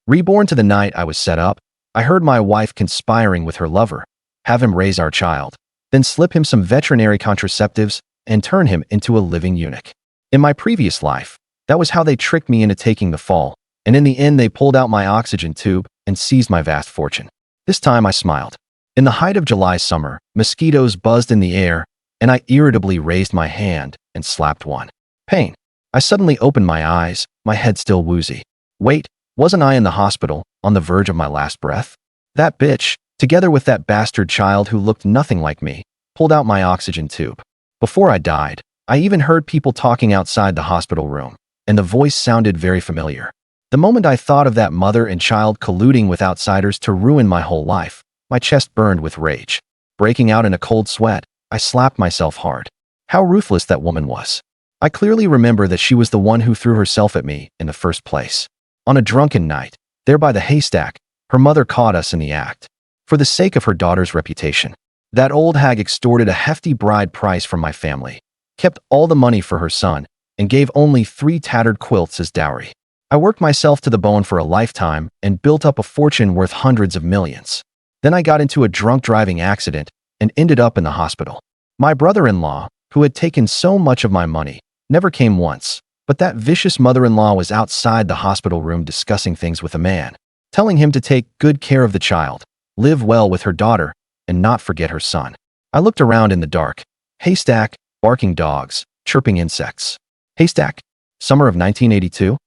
Reborn to the night I was set up, I heard my wife conspiring with her lover, have him raise our child, then slip him some veterinary contraceptives and turn him into a living eunuch. In my previous life, that was how they tricked me into taking the fall, and in the end they pulled out my oxygen tube and seized my vast fortune. This time I smiled. In the height of July summer, mosquitoes buzzed in the air, and I irritably raised my hand and slapped one. Pain. I suddenly opened my eyes, my head still woozy. Wait, wasn't I in the hospital, on the verge of my last breath? That bitch, together with that bastard child who looked nothing like me, pulled out my oxygen tube. Before I died, I even heard people talking outside the hospital room, and the voice sounded very familiar. The moment I thought of that mother and child colluding with outsiders to ruin my whole life, my chest burned with rage. Breaking out in a cold sweat, I slapped myself hard. How ruthless that woman was. I clearly remember that she was the one who threw herself at me in the first place. On a drunken night, there by the haystack, her mother caught us in the act. For the sake of her daughter's reputation, that old hag extorted a hefty bride price from my family, kept all the money for her son, and gave only 3 tattered quilts as dowry. I worked myself to the bone for a lifetime and built up a fortune worth hundreds of millions. Then I got into a drunk driving accident and ended up in the hospital. My brother-in-law, who had taken so much of my money, never came once, but that vicious mother-in-law was outside the hospital room discussing things with a man, telling him to take good care of the child, live well with her daughter, and not forget her son. I looked around in the dark. Haystack, barking dogs, chirping insects. Haystack, summer of 1982?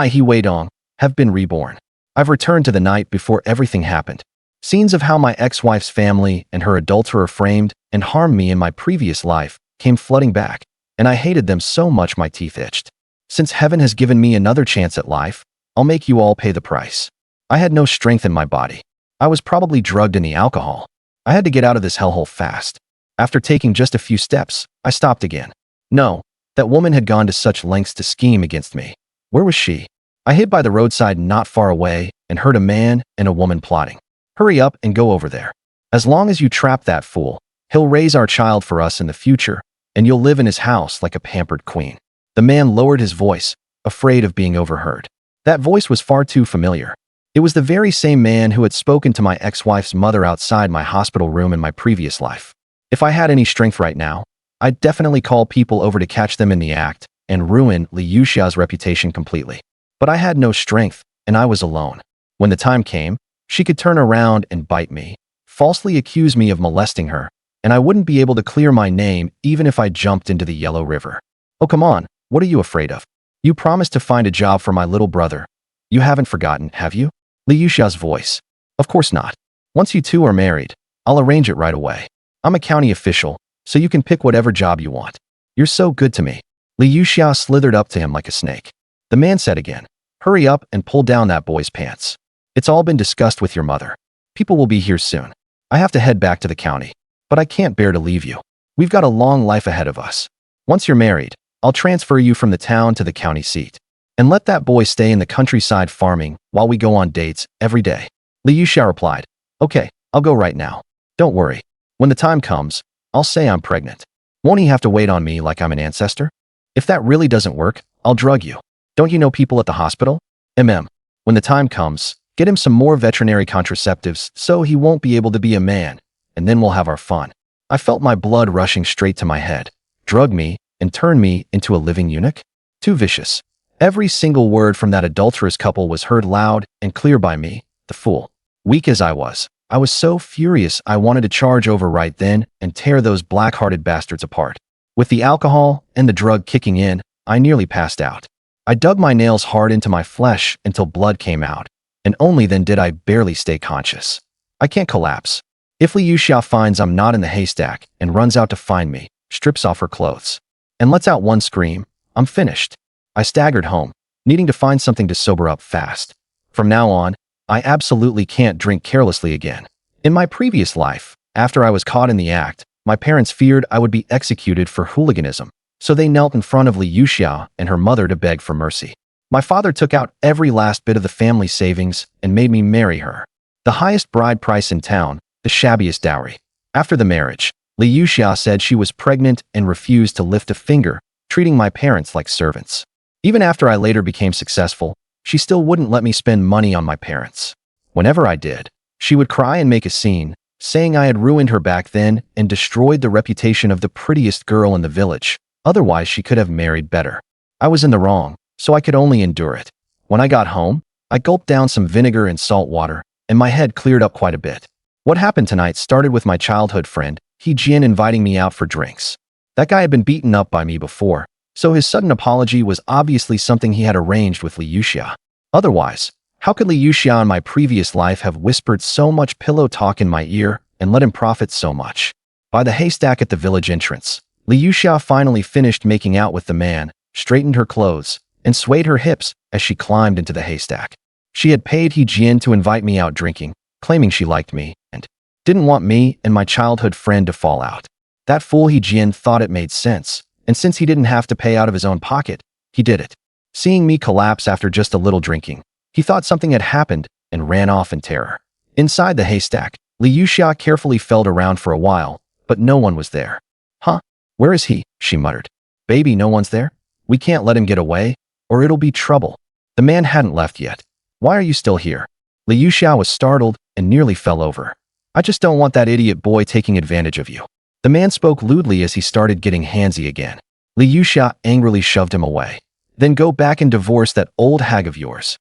He wait on, have been reborn. I've returned to the night before everything happened. Scenes of how my ex-wife's family and her adulterer framed and harmed me in my previous life came flooding back, and I hated them so much my teeth itched. Since heaven has given me another chance at life, I'll make you all pay the price. I had no strength in my body. I was probably drugged in the alcohol. I had to get out of this hellhole fast. After taking just a few steps, I stopped again. No, that woman had gone to such lengths to scheme against me. Where was she? I hid by the roadside not far away and heard a man and a woman plotting. Hurry up and go over there. As long as you trap that fool, he'll raise our child for us in the future, and you'll live in his house like a pampered queen. The man lowered his voice, afraid of being overheard. That voice was far too familiar. It was the very same man who had spoken to my ex-wife's mother outside my hospital room in my previous life. If I had any strength right now, I'd definitely call people over to catch them in the act and ruin Li Yuxia's reputation completely. But I had no strength, and I was alone. When the time came, she could turn around and bite me, falsely accuse me of molesting her, and I wouldn't be able to clear my name even if I jumped into the Yellow River. Oh, come on, what are you afraid of? You promised to find a job for my little brother. You haven't forgotten, have you? Li Yuxia's voice. Of course not. Once you two are married, I'll arrange it right away. I'm a county official, so you can pick whatever job you want. You're so good to me. Li Yuxia slithered up to him like a snake. The man said again, hurry up and pull down that boy's pants. It's all been discussed with your mother. People will be here soon. I have to head back to the county, but I can't bear to leave you. We've got a long life ahead of us. Once you're married, I'll transfer you from the town to the county seat. And let that boy stay in the countryside farming while we go on dates every day. Li Yuxia replied, okay, I'll go right now. Don't worry. When the time comes, I'll say I'm pregnant. Won't he have to wait on me like I'm an ancestor? If that really doesn't work, I'll drug you. Don't you know people at the hospital? When the time comes, get him some more veterinary contraceptives so he won't be able to be a man, and then we'll have our fun. I felt my blood rushing straight to my head. Drug me and turn me into a living eunuch? Too vicious. Every single word from that adulterous couple was heard loud and clear by me, the fool. Weak as I was so furious I wanted to charge over right then and tear those black-hearted bastards apart. With the alcohol and the drug kicking in, I nearly passed out. I dug my nails hard into my flesh until blood came out, and only then did I barely stay conscious. I can't collapse. If Li Yuxia finds I'm not in the haystack and runs out to find me, strips off her clothes, and lets out one scream, I'm finished. I staggered home, needing to find something to sober up fast. From now on, I absolutely can't drink carelessly again. In my previous life, after I was caught in the act, my parents feared I would be executed for hooliganism, so they knelt in front of Li Yuxia and her mother to beg for mercy. My father took out every last bit of the family savings and made me marry her. The highest bride price in town, the shabbiest dowry. After the marriage, Li Yuxia said she was pregnant and refused to lift a finger, treating my parents like servants. Even after I later became successful, she still wouldn't let me spend money on my parents. Whenever I did, she would cry and make a scene, saying I had ruined her back then and destroyed the reputation of the prettiest girl in the village. Otherwise, she could have married better. I was in the wrong, so I could only endure it. When I got home, I gulped down some vinegar and salt water, and my head cleared up quite a bit. What happened tonight started with my childhood friend, Jin, inviting me out for drinks. That guy had been beaten up by me before, so his sudden apology was obviously something he had arranged with Liu Xia. Otherwise, how could Liu Xia in my previous life have whispered so much pillow talk in my ear and let him profit so much? By the haystack at the village entrance, Liu Xia finally finished making out with the man, straightened her clothes, and swayed her hips as she climbed into the haystack. She had paid Jin to invite me out drinking, claiming she liked me and didn't want me and my childhood friend to fall out. That fool Jin thought it made sense, and since he didn't have to pay out of his own pocket, he did it. Seeing me collapse after just a little drinking, he thought something had happened and ran off in terror. Inside the haystack, Liu Xia carefully felt around for a while, but no one was there. Huh? Where is he? She muttered. Baby, no one's there? We can't let him get away, or it'll be trouble. The man hadn't left yet. Why are you still here? Liu Xia was startled and nearly fell over. I just don't want that idiot boy taking advantage of you. The man spoke lewdly as he started getting handsy again. Liu Xia angrily shoved him away. Then go back and divorce that old hag of yours.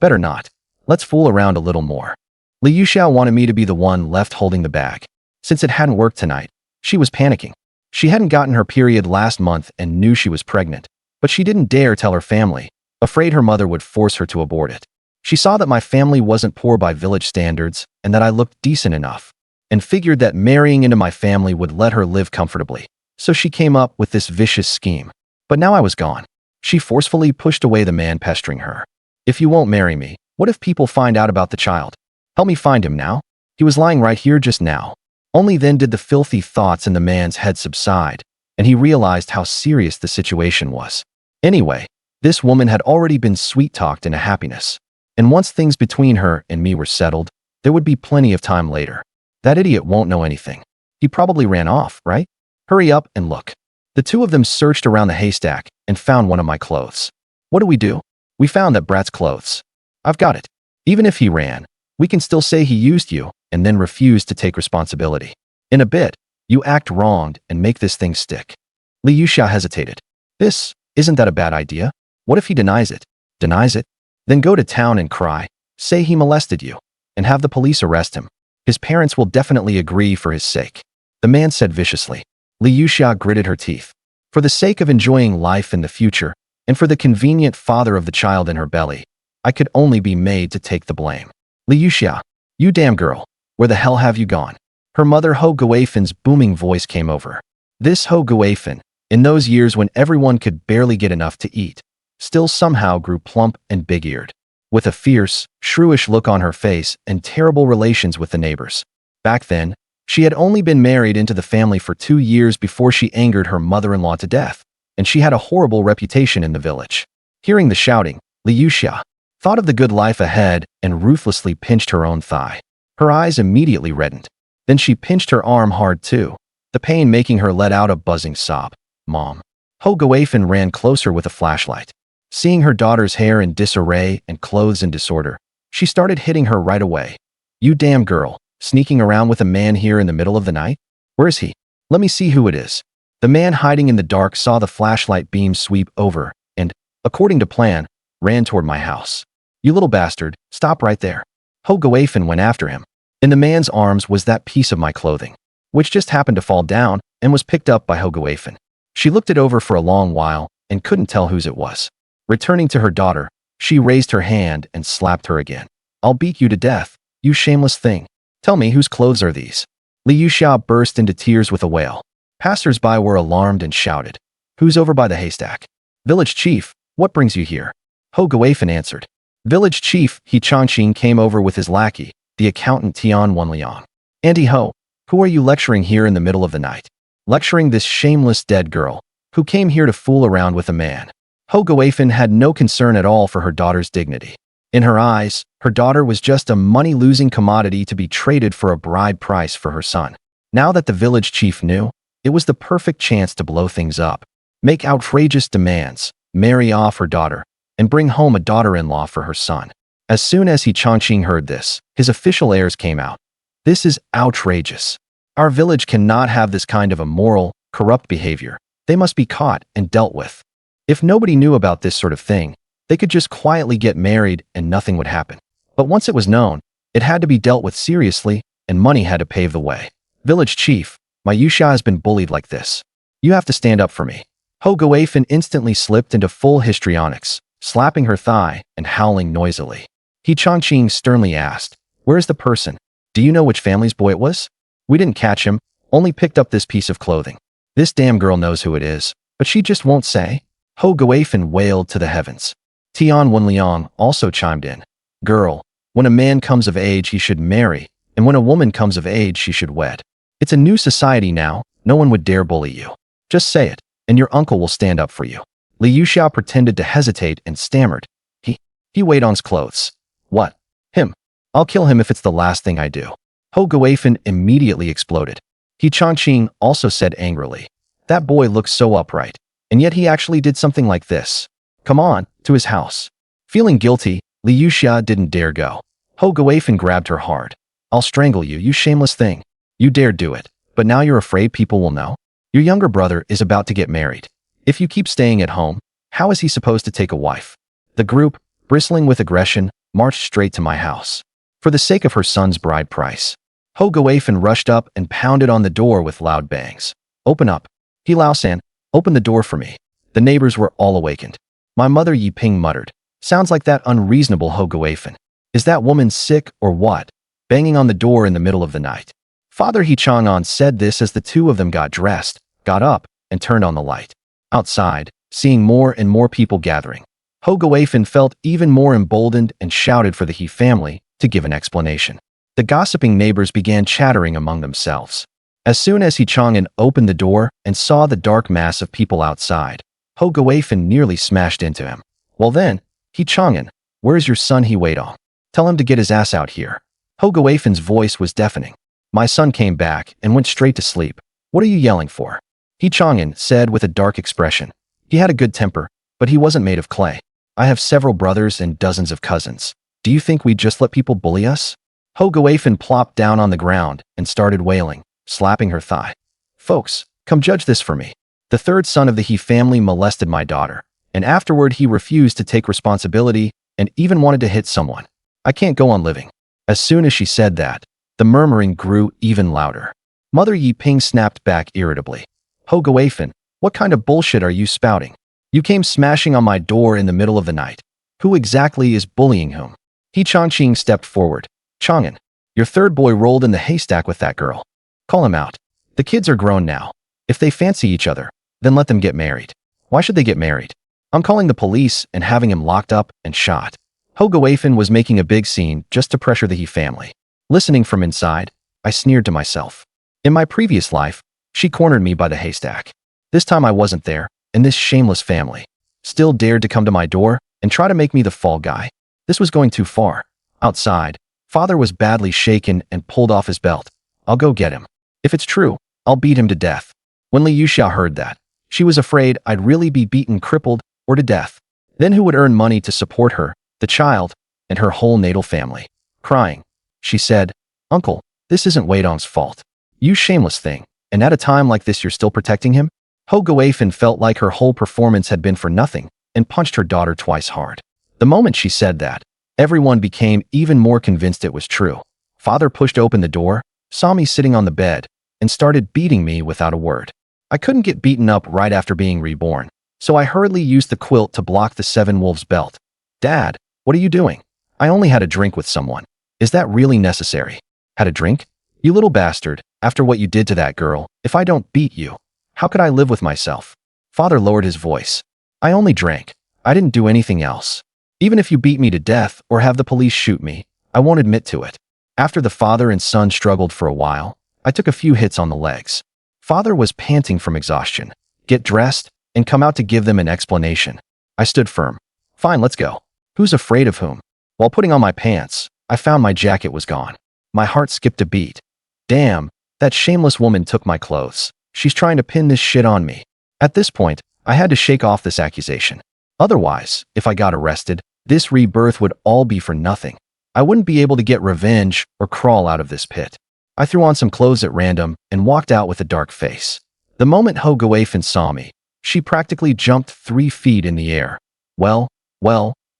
Better not. Let's fool around a little more. Liu Xia wanted me to be the one left holding the bag. Since it hadn't worked tonight, she was panicking. She hadn't gotten her period last month and knew she was pregnant, but she didn't dare tell her family, afraid her mother would force her to abort it. She saw that my family wasn't poor by village standards and that I looked decent enough, and figured that marrying into my family would let her live comfortably. So she came up with this vicious scheme. But now I was gone. She forcefully pushed away the man pestering her. If you won't marry me, what if people find out about the child? Help me find him now. He was lying right here just now. Only then did the filthy thoughts in the man's head subside, and he realized how serious the situation was. Anyway, this woman had already been sweet-talked into happiness. And once things between her and me were settled, there would be plenty of time later. That idiot won't know anything. He probably ran off, right? Hurry up and look. The two of them searched around the haystack and found one of my clothes. What do? We found that brat's clothes. I've got it. Even if he ran, we can still say he used you and then refused to take responsibility. In a bit, you act wronged and make this thing stick. Liu Xia hesitated. Isn't that a bad idea? What if he denies it? Denies it? Then go to town and cry, say he molested you, and have the police arrest him. His parents will definitely agree for his sake. The man said viciously. Liu Xia gritted her teeth. For the sake of enjoying life in the future, and for the convenient father of the child in her belly, I could only be made to take the blame. Liu Xia, you damn girl, where the hell have you gone? Her mother Ho Guifen's booming voice came over. This Ho Guifen, in those years when everyone could barely get enough to eat, still somehow grew plump and big-eared, with a fierce, shrewish look on her face and terrible relations with the neighbors. Back then, she had only been married into the family for 2 years before she angered her mother-in-law to death, and she had a horrible reputation in the village. Hearing the shouting, Liu Xia thought of the good life ahead and ruthlessly pinched her own thigh. Her eyes immediately reddened. Then she pinched her arm hard too, the pain making her let out a buzzing sob. Mom. Ho Guifen ran closer with a flashlight. Seeing her daughter's hair in disarray and clothes in disorder, she started hitting her right away. You damn girl, sneaking around with a man here in the middle of the night? Where is he? Let me see who it is. The man hiding in the dark saw the flashlight beam sweep over and, according to plan, ran toward my house. You little bastard, stop right there. Ho Guifen went after him. In the man's arms was that piece of my clothing, which just happened to fall down and was picked up by Ho Guifen. She looked it over for a long while and couldn't tell whose it was. Returning to her daughter, she raised her hand and slapped her again. I'll beat you to death, you shameless thing. Tell me, whose clothes are these? Liu Xia burst into tears with a wail. Passers-by were alarmed and shouted. Who's over by the haystack? Village chief, what brings you here? Ho Guifen answered. Village chief He Changqing came over with his lackey, the accountant Tian Wenliang. Auntie Ho, who are you lecturing here in the middle of the night? Lecturing this shameless dead girl, who came here to fool around with a man. Ho Guifen had no concern at all for her daughter's dignity. In her eyes, her daughter was just a money-losing commodity to be traded for a bride price for her son. Now that the village chief knew, it was the perfect chance to blow things up, make outrageous demands, marry off her daughter, and bring home a daughter-in-law for her son. As soon as He Changqing heard this, his official heirs came out. This is outrageous. Our village cannot have this kind of immoral, corrupt behavior. They must be caught and dealt with. If nobody knew about this sort of thing, they could just quietly get married and nothing would happen. But once it was known, it had to be dealt with seriously and money had to pave the way. Village chief, my Yusha has been bullied like this. You have to stand up for me. Ho Guifan instantly slipped into full histrionics, slapping her thigh and howling noisily. He Changqing sternly asked, "Where's the person? Do you know which family's boy it was? We didn't catch him, only picked up this piece of clothing. This damn girl knows who it is, but she just won't say." Ho Guifan wailed to the heavens. Tian Wenliang also chimed in. "Girl, when a man comes of age he should marry, and when a woman comes of age she should wed. It's a new society now, no one would dare bully you. Just say it, and your uncle will stand up for you." Li Yuxiao pretended to hesitate and stammered. He weighed on's clothes. "What? Him? I'll kill him if it's the last thing I do." Ho Guifan immediately exploded. He Changqing also said angrily, "That boy looks so upright, and yet he actually did something like this. Come on, to his house." Feeling guilty, Li Yuxia didn't dare go. Ho Guifan grabbed her hard. "I'll strangle you, you shameless thing. You dared do it, but now you're afraid people will know? Your younger brother is about to get married. If you keep staying at home, how is he supposed to take a wife?" The group, bristling with aggression, marched straight to my house. For the sake of her son's bride price, Ho Guifan rushed up and pounded on the door with loud bangs. "Open up. He Lao-san, open the door for me." The neighbors were all awakened. My mother Yi Ping muttered, "Sounds like that unreasonable Ho Guifan. Is that woman sick or what?" Banging on the door in the middle of the night. Father He Chang'an said this as the two of them got dressed, got up, and turned on the light. Outside, seeing more and more people gathering, Ho Guifan felt even more emboldened and shouted for the He family to give an explanation. The gossiping neighbors began chattering among themselves. As soon as He Chang'an opened the door and saw the dark mass of people outside, Ho Guifan nearly smashed into him. "Well then, He Chang'an, where's your son He Weidong? Tell him to get his ass out here." Ho Guifan's voice was deafening. "My son came back and went straight to sleep. What are you yelling for?" He Chang'an said with a dark expression. He had a good temper, but he wasn't made of clay. "I have several brothers and dozens of cousins. Do you think we'd just let people bully us?" Ho Guifan plopped down on the ground and started wailing, slapping her thigh. "Folks, come judge this for me. The third son of the He family molested my daughter, and afterward he refused to take responsibility and even wanted to hit someone. I can't go on living." As soon as she said that, the murmuring grew even louder. Mother Yi Ping snapped back irritably. "Ho Guifan, what kind of bullshit are you spouting? You came smashing on my door in the middle of the night. Who exactly is bullying whom?" He Changqing stepped forward. "Chang'an, your third boy rolled in the haystack with that girl. Call him out. The kids are grown now. If they fancy each other, then let them get married. Why should they get married? I'm calling the police and having him locked up and shot." Ho Guifan was making a big scene just to pressure the He family. Listening from inside, I sneered to myself. In my previous life, she cornered me by the haystack. This time I wasn't there, and this shameless family still dared to come to my door and try to make me the fall guy. This was going too far. Outside, Father was badly shaken and pulled off his belt. "I'll go get him. If it's true, I'll beat him to death." When Li Yuxia heard that, she was afraid I'd really be beaten crippled or to death. Then who would earn money to support her, the child, and her whole natal family? Crying, she said, "Uncle, this isn't Weidong's fault. You shameless thing, and at a time like this you're still protecting him?" Ho Guifan felt like her whole performance had been for nothing and punched her daughter twice hard. The moment she said that, everyone became even more convinced it was true. Father pushed open the door, saw me sitting on the bed, and started beating me without a word. I couldn't get beaten up right after being reborn, so I hurriedly used the quilt to block the seven wolves belt. "Dad, what are you doing? I only had a drink with someone. Is that really necessary?" "Had a drink? You little bastard, after what you did to that girl, if I don't beat you, how could I live with myself?" Father lowered his voice. "I only drank. I didn't do anything else. Even if you beat me to death or have the police shoot me, I won't admit to it." After the father and son struggled for a while, I took a few hits on the legs. Father was panting from exhaustion. "Get dressed and come out to give them an explanation." I stood firm. "Fine, let's go. Who's afraid of whom?" While putting on my pants, I found my jacket was gone. My heart skipped a beat. Damn, that shameless woman took my clothes. She's trying to pin this shit on me. At this point, I had to shake off this accusation. Otherwise, if I got arrested, this rebirth would all be for nothing. I wouldn't be able to get revenge or crawl out of this pit. I threw on some clothes at random and walked out with a dark face. The moment Ho Gawafen saw me, she practically jumped 3 feet in the air. Well,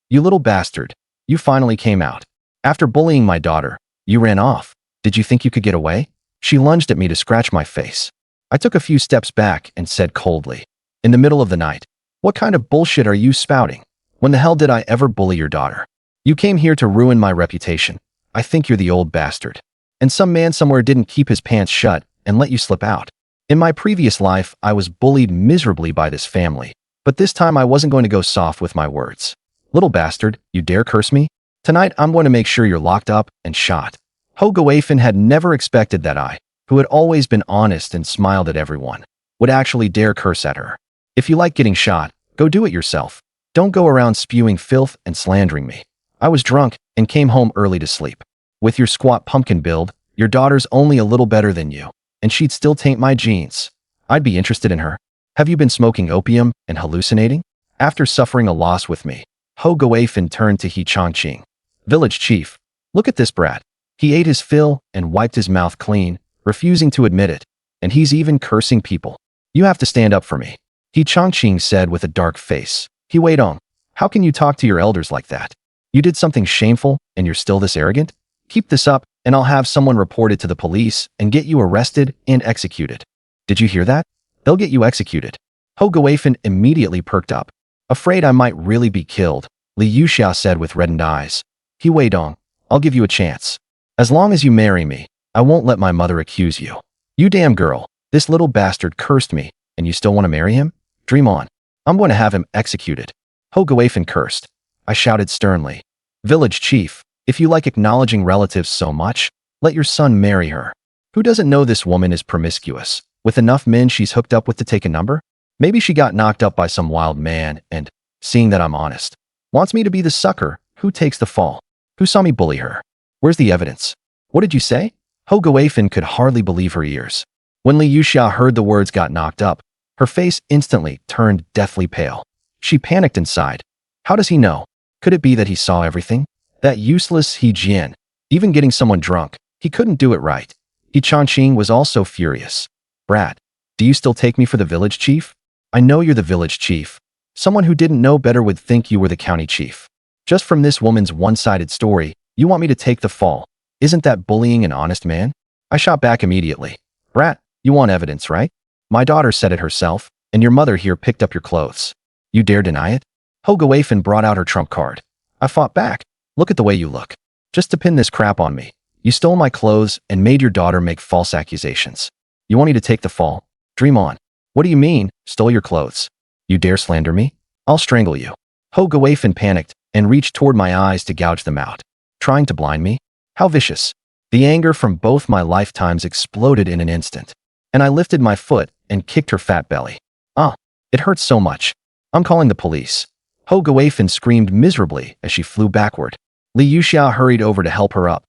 you little bastard, you finally came out. After bullying my daughter, you ran off. Did you think you could get away? She lunged at me to scratch my face. I took a few steps back and said coldly, in the middle of the night, what kind of bullshit are you spouting? When the hell did I ever bully your daughter? You came here to ruin my reputation. I think you're the old bastard. And some man somewhere didn't keep his pants shut and let you slip out. In my previous life, I was bullied miserably by this family, but this time I wasn't going to go soft with my words. Little bastard, you dare curse me? Tonight I'm going to make sure you're locked up and shot. Ho Gawafen had never expected that I, who had always been honest and smiled at everyone, would actually dare curse at her. If you like getting shot, go do it yourself. Don't go around spewing filth and slandering me. I was drunk and came home early to sleep. With your squat pumpkin build, your daughter's only a little better than you, and she'd still taint my genes. I'd be interested in her. Have you been smoking opium and hallucinating? After suffering a loss with me, Ho Gawafen turned to He Chongqing. Village chief, look at this brat. He ate his fill and wiped his mouth clean, refusing to admit it, and he's even cursing people. You have to stand up for me. He Chongqing said with a dark face. He Wei Dong, how can you talk to your elders like that? You did something shameful and you're still this arrogant? Keep this up and I'll have someone report it to the police and get you arrested and executed. Did you hear that? They'll get you executed. Ho Gawafen immediately perked up. Afraid I might really be killed, Li Yuxiao said with reddened eyes. He Wei Dong, I'll give you a chance. As long as you marry me, I won't let my mother accuse you. You damn girl, this little bastard cursed me, and you still want to marry him? Dream on. I'm going to have him executed. Ho Gawafen cursed. I shouted sternly. Village chief, if you like acknowledging relatives so much, let your son marry her. Who doesn't know this woman is promiscuous, with enough men she's hooked up with to take a number? Maybe she got knocked up by some wild man and, seeing that I'm honest, wants me to be the sucker who takes the fall. Who saw me bully her? Where's the evidence? What did you say? Ho Gawafen could hardly believe her ears. When Li Yuxia heard the words got knocked up, her face instantly turned deathly pale. She panicked inside. How does he know? Could it be that he saw everything? That useless He Jian. Even getting someone drunk, he couldn't do it right. He Chongqing was also furious. Brat, do you still take me for the village chief? I know you're the village chief. Someone who didn't know better would think you were the county chief. Just from this woman's one-sided story, you want me to take the fall. Isn't that bullying an honest man? I shot back immediately. Brat, you want evidence, right? My daughter said it herself, and your mother here picked up your clothes. You dare deny it? Ho Gawafen brought out her trump card. I fought back. Look at the way you look. Just to pin this crap on me. You stole my clothes and made your daughter make false accusations. You want me to take the fall? Dream on. What do you mean, stole your clothes? You dare slander me? I'll strangle you. Ho Gawafen panicked and reached toward my eyes to gouge them out. Trying to blind me? How vicious. The anger from both my lifetimes exploded in an instant, and I lifted my foot and kicked her fat belly. Ah, it hurts so much. I'm calling the police. Ho Gawafen screamed miserably as she flew backward. Li Yuxia hurried over to help her up.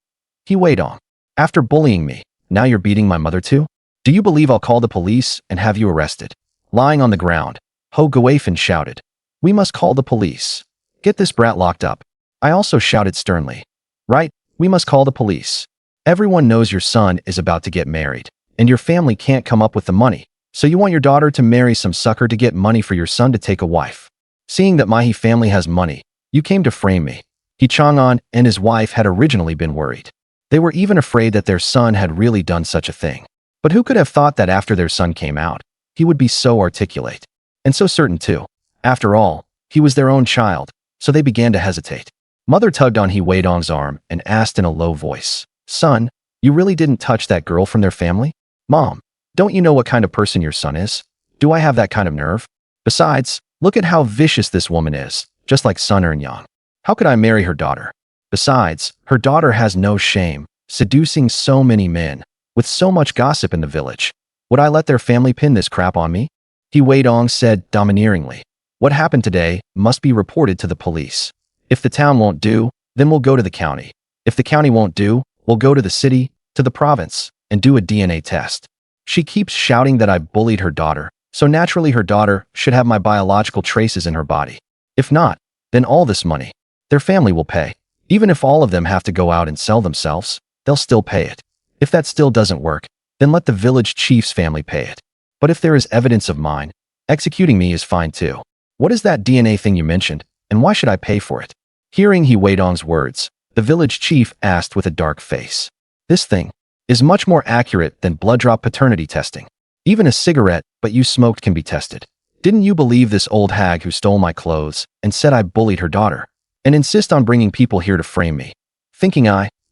He Wei Dong. After bullying me, now you're beating my mother too? Do you believe I'll call the police and have you arrested? Lying on the ground, Ho Gawafen shouted. We must call the police. Get this brat locked up. I also shouted sternly. Right, we must call the police. Everyone knows your son is about to get married, and your family can't come up with the money, so you want your daughter to marry some sucker to get money for your son to take a wife. Seeing that my He family has money, you came to frame me. He Chang'an and his wife had originally been worried. They were even afraid that their son had really done such a thing. But who could have thought that after their son came out, he would be so articulate, and so certain too. After all, he was their own child, so they began to hesitate. Mother tugged on He Wei Dong's arm and asked in a low voice, Son, you really didn't touch that girl from their family? Mom, don't you know what kind of person your son is? Do I have that kind of nerve? Besides, look at how vicious this woman is, just like Sun Earnyang. How could I marry her daughter? Besides, her daughter has no shame, seducing so many men, with so much gossip in the village. Would I let their family pin this crap on me? He Wei Dong said domineeringly. What happened today must be reported to the police. If the town won't do, then we'll go to the county. If the county won't do, we'll go to the city, to the province, and do a DNA test. She keeps shouting that I bullied her daughter, so naturally her daughter should have my biological traces in her body. If not, then all this money, their family will pay. Even if all of them have to go out and sell themselves, they'll still pay it. If that still doesn't work, then let the village chief's family pay it. But if there is evidence of mine, executing me is fine too. What is that DNA thing you mentioned, and why should I pay for it? Hearing He Weidong's words, the village chief asked with a dark face. This thing is much more accurate than blood drop paternity testing. Even a cigarette but you smoked can be tested. Didn't you believe this old hag who stole my clothes and said I bullied her daughter, and insist on bringing people here to frame me? Thinking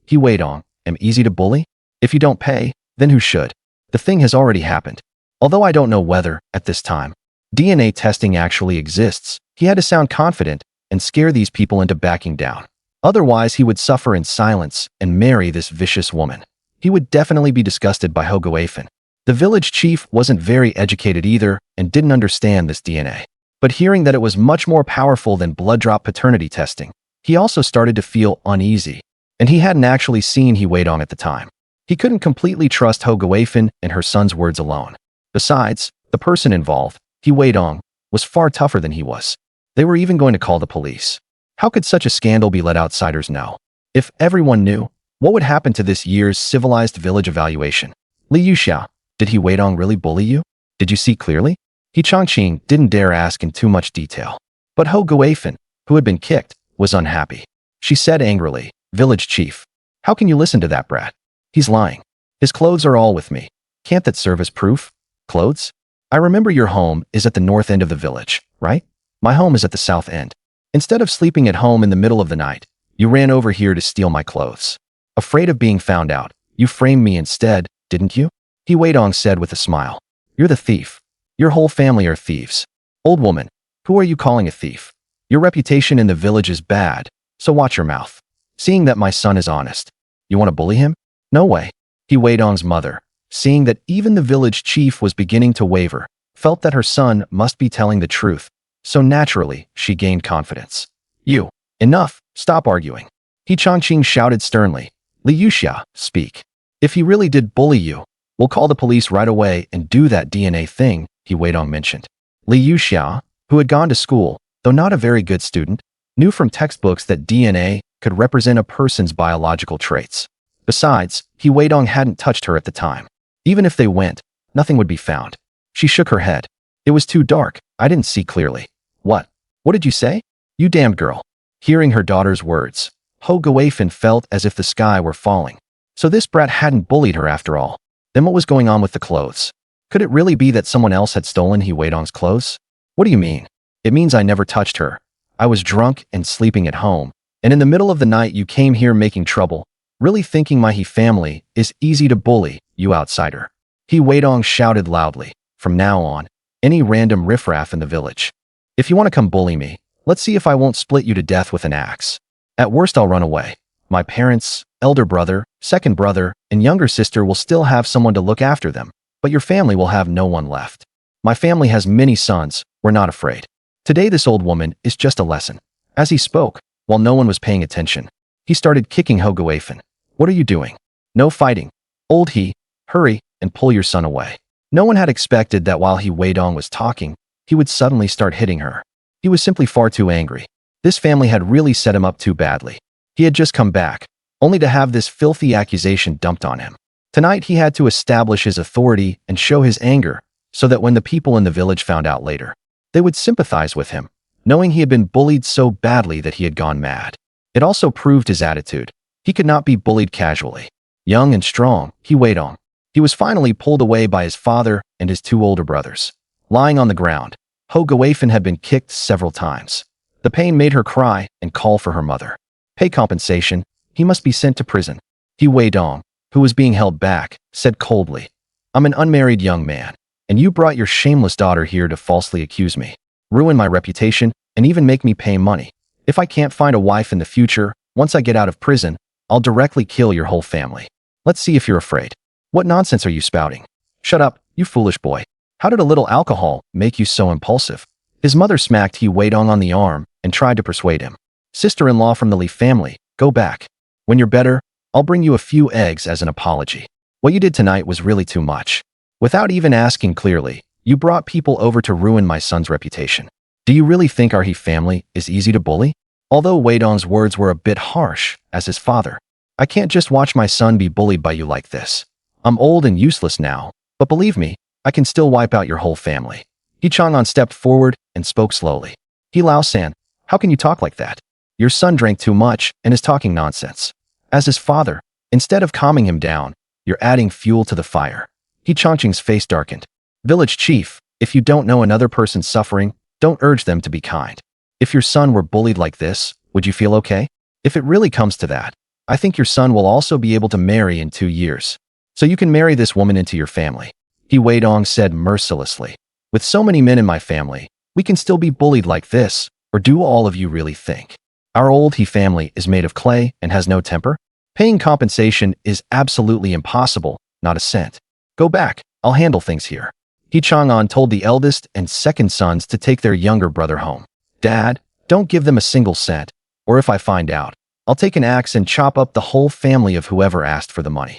He Weidong, am easy to bully? If you don't pay, then who should? The thing has already happened. Although I don't know whether, at this time, DNA testing actually exists, he had to sound confident and scare these people into backing down. Otherwise, he would suffer in silence and marry this vicious woman. He would definitely be disgusted by Hogoafen. The village chief wasn't very educated either and didn't understand this DNA. But hearing that it was much more powerful than blood drop paternity testing, he also started to feel uneasy. And he hadn't actually seen He Weidong at the time. He couldn't completely trust Hogoafen and her son's words alone. Besides, the person involved, He Weidong, was far tougher than he was. They were even going to call the police. How could such a scandal be let outsiders know? If everyone knew, what would happen to this year's civilized village evaluation? Li Yuxiao, did He Weidong really bully you? Did you see clearly? He Chongqing didn't dare ask in too much detail. But Hogoafen, who had been kicked, was unhappy. She said angrily, Village chief, how can you listen to that brat? He's lying. His clothes are all with me. Can't that serve as proof? Clothes? I remember your home is at the north end of the village, right? My home is at the south end. Instead of sleeping at home in the middle of the night, you ran over here to steal my clothes. Afraid of being found out, you framed me instead, didn't you? He Weidong said with a smile. You're the thief. Your whole family are thieves. Old woman, who are you calling a thief? Your reputation in the village is bad, so watch your mouth. Seeing that my son is honest, you want to bully him? No way. He Weidong's mother, seeing that even the village chief was beginning to waver, felt that her son must be telling the truth, so naturally she gained confidence. You, enough, stop arguing. He Chongqing shouted sternly. Li Yuxia, speak. If he really did bully you, we'll call the police right away and do that DNA thing, He Weidong mentioned. Li Yuxia, who had gone to school, though not a very good student, knew from textbooks that DNA could represent a person's biological traits. Besides, He Weidong hadn't touched her at the time. Even if they went, nothing would be found. She shook her head. It was too dark, I didn't see clearly. What? What did you say? You damned girl. Hearing her daughter's words, Hogoafen felt as if the sky were falling. So this brat hadn't bullied her after all. Then what was going on with the clothes? Could it really be that someone else had stolen He Weidong's clothes? What do you mean? It means I never touched her. I was drunk and sleeping at home, and in the middle of the night you came here making trouble, really thinking my He family is easy to bully, you outsider. He Weidong shouted loudly. From now on, any random riffraff in the village. If you want to come bully me, let's see if I won't split you to death with an axe. At worst I'll run away. My parents, elder brother, second brother, and younger sister will still have someone to look after them, but your family will have no one left. My family has many sons, we're not afraid. Today this old woman is just a lesson. As he spoke, while no one was paying attention, he started kicking Hogoafen. What are you doing? No fighting. Old he, hurry and pull your son away. No one had expected that while He Weidong was talking, he would suddenly start hitting her. He was simply far too angry. This family had really set him up too badly. He had just come back, only to have this filthy accusation dumped on him. Tonight he had to establish his authority and show his anger, so that when the people in the village found out later, they would sympathize with him, knowing he had been bullied so badly that he had gone mad. It also proved his attitude. He could not be bullied casually. Young and strong, He Weidong. He was finally pulled away by his father and his two older brothers. Lying on the ground, Hogoafen had been kicked several times. The pain made her cry and call for her mother. Pay compensation, he must be sent to prison. He Weidong, who was being held back, said coldly, I'm an unmarried young man, and you brought your shameless daughter here to falsely accuse me, ruin my reputation, and even make me pay money. If I can't find a wife in the future, once I get out of prison, I'll directly kill your whole family. Let's see if you're afraid. What nonsense are you spouting? Shut up, you foolish boy. How did a little alcohol make you so impulsive? His mother smacked He Weidong on the arm and tried to persuade him. Sister-in-law from the Li family, go back. When you're better, I'll bring you a few eggs as an apology. What you did tonight was really too much. Without even asking clearly, you brought people over to ruin my son's reputation. Do you really think our He family is easy to bully? Although Wei Dong's words were a bit harsh, as his father, I can't just watch my son be bullied by you like this. I'm old and useless now, but believe me, I can still wipe out your whole family. He Chang'an stepped forward and spoke slowly. He Lao-san, how can you talk like that? Your son drank too much and is talking nonsense. As his father, instead of calming him down, you're adding fuel to the fire. He Changqing's face darkened. Village chief, if you don't know another person's suffering, don't urge them to be kind. If your son were bullied like this, would you feel okay? If it really comes to that, I think your son will also be able to marry in 2 years. So you can marry this woman into your family. He Wei Dong said mercilessly. With so many men in my family, we can still be bullied like this, or do all of you really think our old He family is made of clay and has no temper? Paying compensation is absolutely impossible, not a cent. Go back, I'll handle things here. He Chang'an told the eldest and second sons to take their younger brother home. Dad, don't give them a single cent, or if I find out, I'll take an axe and chop up the whole family of whoever asked for the money.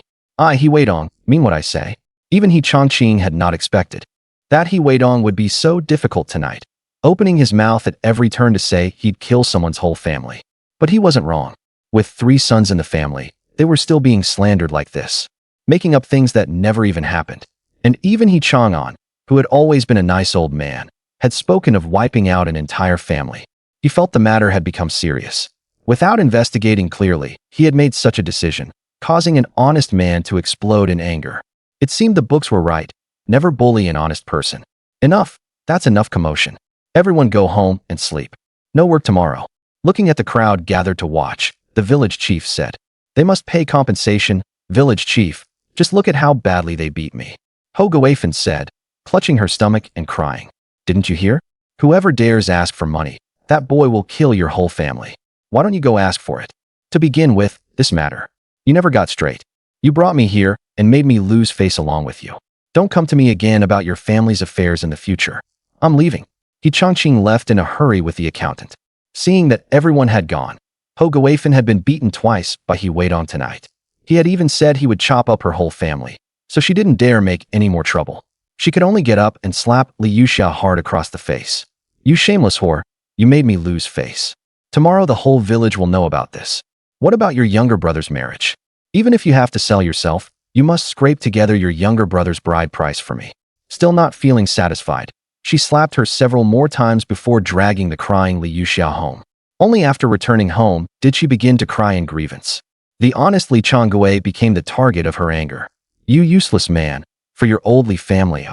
He Wei Dong, mean what I say. Even He Changqing had not expected that He Wei Dong would be so difficult tonight, opening his mouth at every turn to say he'd kill someone's whole family. But he wasn't wrong. With 3 sons in the family, they were still being slandered like this, making up things that never even happened. And even He Chang'an, who had always been a nice old man, had spoken of wiping out an entire family. He felt the matter had become serious. Without investigating clearly, he had made such a decision, causing an honest man to explode in anger. It seemed the books were right. Never bully an honest person. Enough. That's enough commotion. Everyone go home and sleep. No work tomorrow. Looking at the crowd gathered to watch, the village chief said, they must pay compensation. Village chief, just look at how badly they beat me. Ho Guifan said, clutching her stomach and crying. Didn't you hear? Whoever dares ask for money, that boy will kill your whole family. Why don't you go ask for it? To begin with, this matter. You never got straight. You brought me here and made me lose face along with you. Don't come to me again about your family's affairs in the future. I'm leaving. He Changqing left in a hurry with the accountant. Seeing that everyone had gone, Ho Guifan had been beaten twice by He Wei Dong tonight. He had even said he would chop up her whole family, so she didn't dare make any more trouble. She could only get up and slap Li Yuxia hard across the face. You shameless whore, you made me lose face. Tomorrow the whole village will know about this. What about your younger brother's marriage? Even if you have to sell yourself, you must scrape together your younger brother's bride price for me. Still not feeling satisfied, she slapped her several more times before dragging the crying Li Yuxia home. Only after returning home did she begin to cry in grievance. The honest Li Changgui became the target of her anger. You useless man, for your old Li family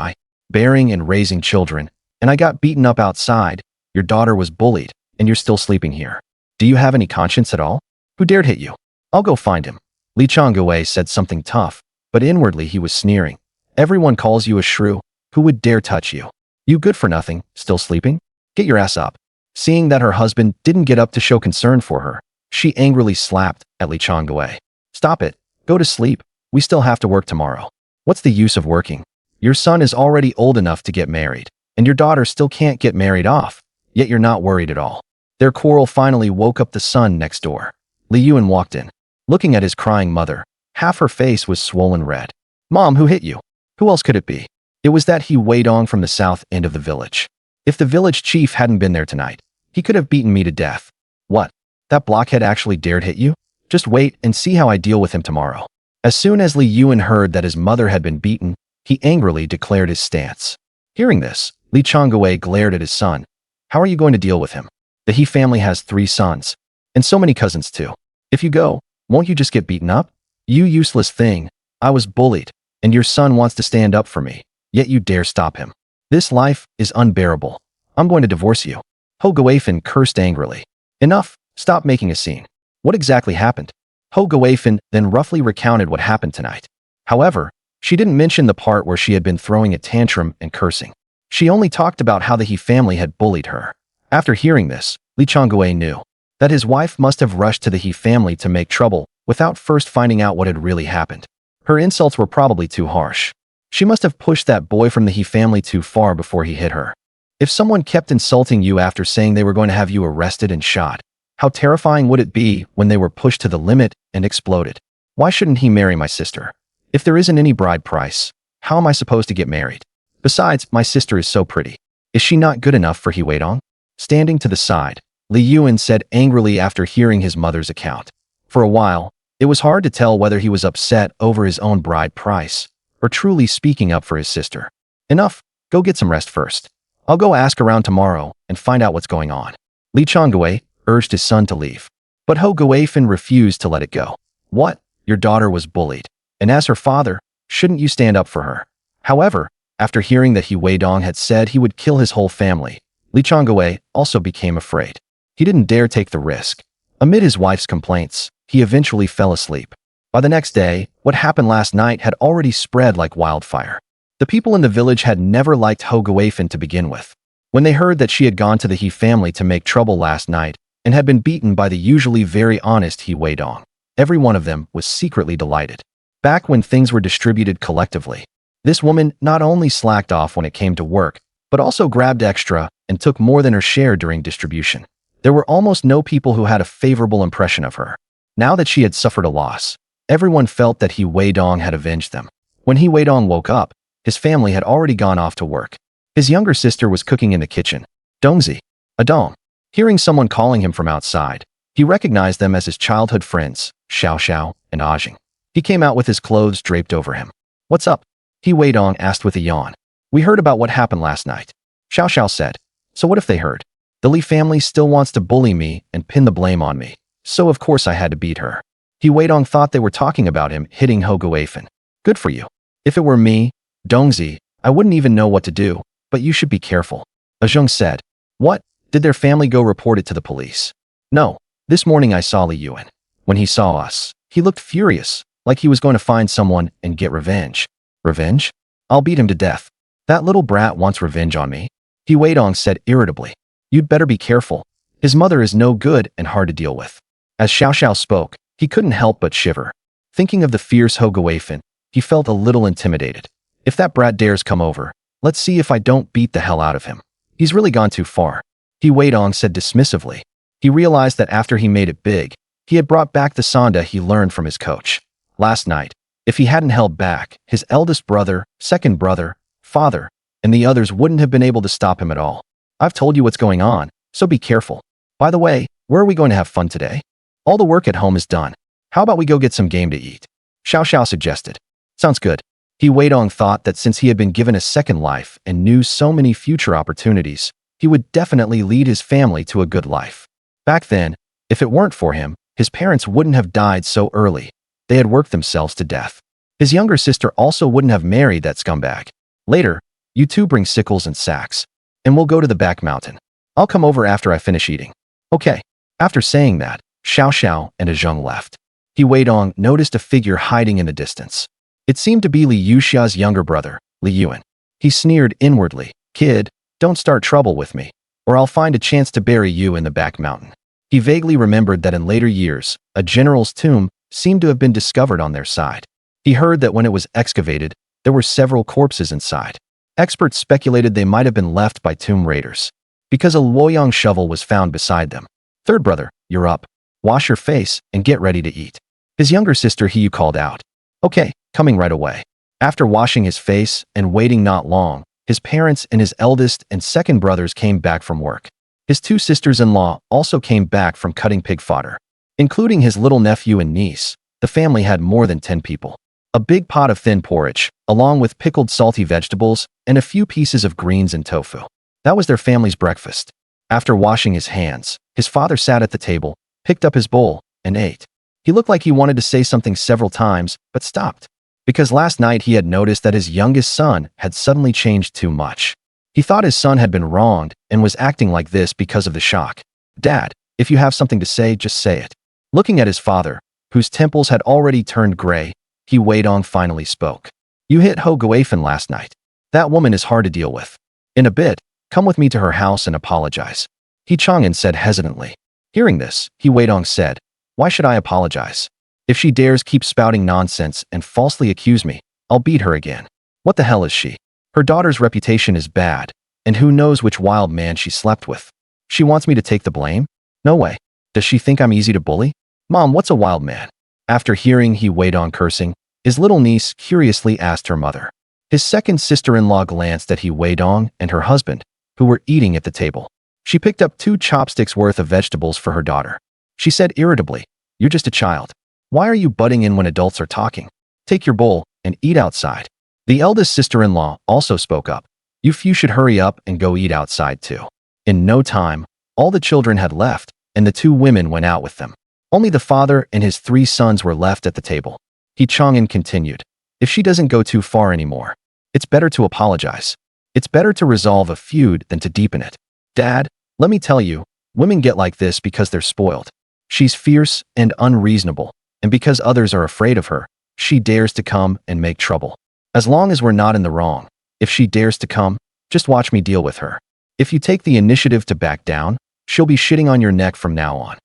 bearing and raising children, and I got beaten up outside, your daughter was bullied, and you're still sleeping here. Do you have any conscience at all? Who dared hit you? I'll go find him. Li Changgui said something tough, but inwardly he was sneering. Everyone calls you a shrew. Who would dare touch you? You good for nothing, still sleeping? Get your ass up. Seeing that her husband didn't get up to show concern for her, she angrily slapped at Li Changgui. Stop it. Go to sleep. We still have to work tomorrow. What's the use of working? Your son is already old enough to get married, and your daughter still can't get married off, yet you're not worried at all. Their quarrel finally woke up the son next door. Li Yuan walked in. Looking at his crying mother, half her face was swollen red. Mom, who hit you? Who else could it be? It was that He Wei Dong from the south end of the village. If the village chief hadn't been there tonight, he could have beaten me to death. What? That blockhead actually dared hit you? Just wait and see how I deal with him tomorrow. As soon as Li Yuan heard that his mother had been beaten, he angrily declared his stance. Hearing this, Li Changgui glared at his son. How are you going to deal with him? The He family has 3 sons, and so many cousins too. If you go, won't you just get beaten up? You useless thing. I was bullied, and your son wants to stand up for me, yet you dare stop him. This life is unbearable. I'm going to divorce you. Ho Guifan cursed angrily. Enough, stop making a scene. What exactly happened? Ho Guifan then roughly recounted what happened tonight. However, she didn't mention the part where she had been throwing a tantrum and cursing. She only talked about how the He family had bullied her. After hearing this, Li Changgui knew that his wife must have rushed to the He family to make trouble without first finding out what had really happened. Her insults were probably too harsh. She must have pushed that boy from the He family too far before he hit her. If someone kept insulting you after saying they were going to have you arrested and shot, how terrifying would it be when they were pushed to the limit and exploded? Why shouldn't he marry my sister? If there isn't any bride price, how am I supposed to get married? Besides, my sister is so pretty. Is she not good enough for He Wei Dong? Standing to the side, Li Yuan said angrily after hearing his mother's account. For a while, it was hard to tell whether he was upset over his own bride price or truly speaking up for his sister. Enough, go get some rest first. I'll go ask around tomorrow and find out what's going on. Li Chonggui urged his son to leave. But Ho Guifan refused to let it go. What? Your daughter was bullied. And as her father, shouldn't you stand up for her? However, after hearing that He Weidong had said he would kill his whole family, Li Chonggui also became afraid. He didn't dare take the risk. Amid his wife's complaints, he eventually fell asleep. By the next day, what happened last night had already spread like wildfire. The people in the village had never liked Ho Guifan to begin with. When they heard that she had gone to the He family to make trouble last night and had been beaten by the usually very honest He Weidong, every one of them was secretly delighted. Back when things were distributed collectively, this woman not only slacked off when it came to work, but also grabbed extra and took more than her share during distribution. There were almost no people who had a favorable impression of her. Now that she had suffered a loss, everyone felt that He Weidong had avenged them. When He Weidong woke up, his family had already gone off to work. His younger sister was cooking in the kitchen. Dongzi, Adong. Hearing someone calling him from outside, he recognized them as his childhood friends, Xiao Xiao and Ajing. He came out with his clothes draped over him. What's up? He Weidong asked with a yawn. We heard about what happened last night. Xiao Xiao said. So what if they heard? The Li family still wants to bully me and pin the blame on me. So of course I had to beat her. He Weidong thought they were talking about him hitting Ho Guifan. Good for you. If it were me, Dongzi, I wouldn't even know what to do, but you should be careful. Ajung said. What? Did their family go report it to the police? No. This morning I saw Li Yuan. When he saw us, he looked furious, like he was going to find someone and get revenge. Revenge? I'll beat him to death. That little brat wants revenge on me. He Weidong said irritably. You'd better be careful. His mother is no good and hard to deal with. As Xiao Xiao spoke, he couldn't help but shiver. Thinking of the fierce Ho Guifan, he felt a little intimidated. If that brat dares come over, let's see if I don't beat the hell out of him. He's really gone too far. He Weidong said dismissively. He realized that after he made it big, he had brought back the Sanda he learned from his coach. Last night, if he hadn't held back, his eldest brother, second brother, father, and the others wouldn't have been able to stop him at all. I've told you what's going on, so be careful. By the way, where are we going to have fun today? All the work at home is done. How about we go get some game to eat? Xiao Xiao suggested. Sounds good. He Weidong thought that since he had been given a second life and knew so many future opportunities, he would definitely lead his family to a good life. Back then, if it weren't for him, his parents wouldn't have died so early. They had worked themselves to death. His younger sister also wouldn't have married that scumbag. Later, you two bring sickles and sacks, and we'll go to the back mountain. I'll come over after I finish eating. Okay. After saying that, Xiao Xiao and Ajung left. He Weidong noticed a figure hiding in the distance. It seemed to be Li Yuxia's younger brother, Li Yuan. He sneered inwardly. Kid, don't start trouble with me, or I'll find a chance to bury you in the back mountain. He vaguely remembered that in later years, a general's tomb seemed to have been discovered on their side. He heard that when it was excavated, there were several corpses inside. Experts speculated they might have been left by tomb raiders, because a Luoyang shovel was found beside them. Third brother, you're up. Wash your face and get ready to eat. His younger sister Hiyu called out. Okay, coming right away. After washing his face and waiting not long, his parents and his eldest and second brothers came back from work. His two sisters-in-law also came back from cutting pig fodder. Including his little nephew and niece, the family had more than 10 people. A big pot of thin porridge, along with pickled salty vegetables and a few pieces of greens and tofu. That was their family's breakfast. After washing his hands, his father sat at the table, picked up his bowl, and ate. He looked like he wanted to say something several times, but stopped. Because last night he had noticed that his youngest son had suddenly changed too much. He thought his son had been wronged and was acting like this because of the shock. Dad, if you have something to say, just say it. Looking at his father, whose temples had already turned gray, He Weidong finally spoke. You hit Ho Guifan last night. That woman is hard to deal with. In a bit, come with me to her house and apologize. He Chang'an said hesitantly. Hearing this, He Weidong said, why should I apologize? If she dares keep spouting nonsense and falsely accuse me, I'll beat her again. What the hell is she? Her daughter's reputation is bad, and who knows which wild man she slept with. She wants me to take the blame? No way. Does she think I'm easy to bully? Mom, what's a wild man? After hearing He Weidong cursing, his little niece curiously asked her mother. His second sister-in-law glanced at He Weidong and her husband, who were eating at the table. She picked up 2 chopsticks worth of vegetables for her daughter. She said irritably, "You're just a child. Why are you butting in when adults are talking? Take your bowl and eat outside." The eldest sister-in-law also spoke up. "You few should hurry up and go eat outside too." In no time, all the children had left, and the 2 women went out with them. Only the father and his 3 sons were left at the table. He Chang'an continued, "If she doesn't go too far anymore, it's better to apologize. It's better to resolve a feud than to deepen it. Dad, let me tell you, women get like this because they're spoiled. She's fierce and unreasonable, and because others are afraid of her, she dares to come and make trouble. As long as we're not in the wrong, if she dares to come, just watch me deal with her. If you take the initiative to back down, she'll be shitting on your neck from now on."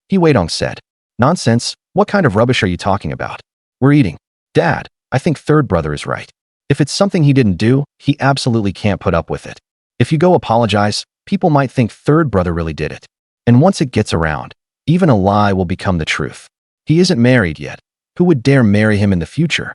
He Weidong said, "Nonsense, what kind of rubbish are you talking about? We're eating." "Dad, I think third brother is right. If it's something he didn't do, he absolutely can't put up with it. If you go apologize, people might think third brother really did it. And once it gets around, even a lie will become the truth. He isn't married yet. Who would dare marry him in the future?"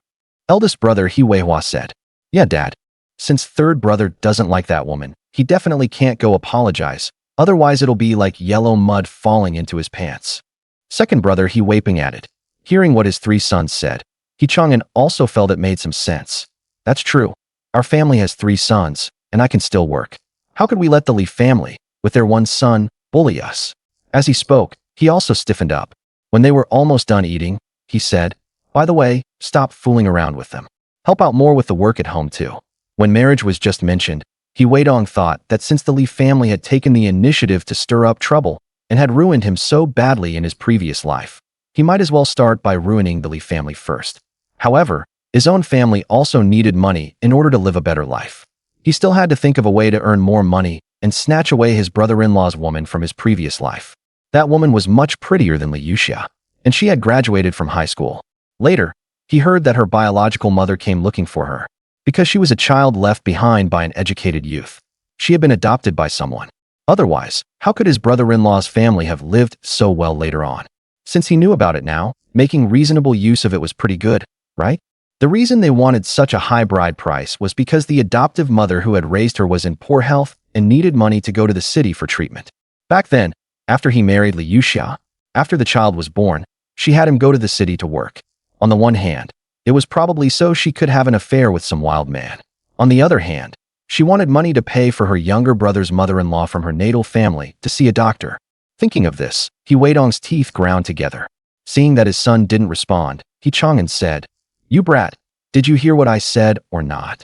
Eldest brother He Weihua said, "Yeah, Dad. Since third brother doesn't like that woman, he definitely can't go apologize. Otherwise it'll be like yellow mud falling into his pants." Second brother He Weiping added. Hearing what his 3 sons said, He Chang'an also felt it made some sense. "That's true. Our family has 3 sons, and I can still work. How could we let the Li family, with their 1 son, bully us?" As he spoke, he also stiffened up. When they were almost done eating, he said, "By the way, stop fooling around with them. Help out more with the work at home too." When marriage was just mentioned, He Weidong thought that since the Li family had taken the initiative to stir up trouble and had ruined him so badly in his previous life, he might as well start by ruining the Li family first. However, his own family also needed money in order to live a better life. He still had to think of a way to earn more money and snatch away his brother-in-law's woman from his previous life. That woman was much prettier than Li Yuxia, and she had graduated from high school. Later, he heard that her biological mother came looking for her. Because she was a child left behind by an educated youth, she had been adopted by someone. Otherwise, how could his brother-in-law's family have lived so well later on? Since he knew about it now, making reasonable use of it was pretty good, right? The reason they wanted such a high bride price was because the adoptive mother who had raised her was in poor health and needed money to go to the city for treatment. Back then, after he married Li Yuxia, after the child was born, she had him go to the city to work. On the one hand, it was probably so she could have an affair with some wild man. On the other hand, she wanted money to pay for her younger brother's mother-in-law from her natal family to see a doctor. Thinking of this, He Weidong's teeth ground together. Seeing that his son didn't respond, He Chang'an said, "You brat, did you hear what I said or not?"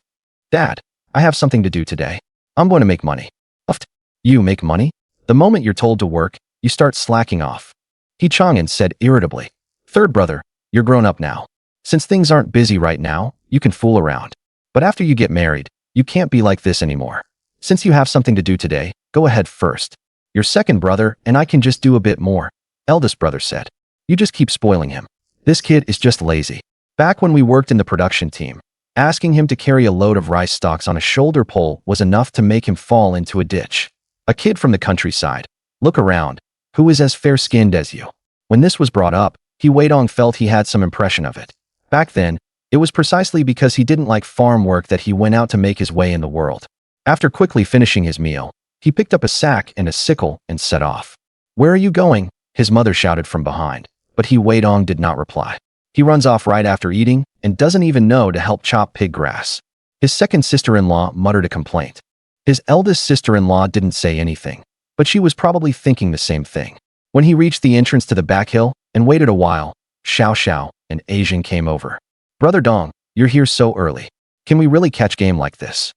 "Dad, I have something to do today. I'm going to make money." "Uft, you make money? The moment you're told to work, you start slacking off." He Chang'an said irritably, "Third brother, you're grown up now. Since things aren't busy right now, you can fool around. But after you get married, you can't be like this anymore. Since you have something to do today, go ahead first. Your second brother and I can just do a bit more," eldest brother said. "You just keep spoiling him. This kid is just lazy." Back when we worked in the production team, asking him to carry a load of rice stalks on a shoulder pole was enough to make him fall into a ditch. A kid from the countryside. Look around. Who is as fair-skinned as you? When this was brought up, He Weidong felt he had some impression of it. Back then, it was precisely because he didn't like farm work that he went out to make his way in the world. After quickly finishing his meal, he picked up a sack and a sickle and set off. "Where are you going?" his mother shouted from behind, but He Weidong did not reply. He runs off right after eating and doesn't even know to help chop pig grass. His second sister-in-law muttered a complaint. His eldest sister-in-law didn't say anything, but she was probably thinking the same thing. When he reached the entrance to the back hill and waited a while, Xiao Xiao, an Asian, came over. "Brother Dong, you're here so early. Can we really catch game like this?"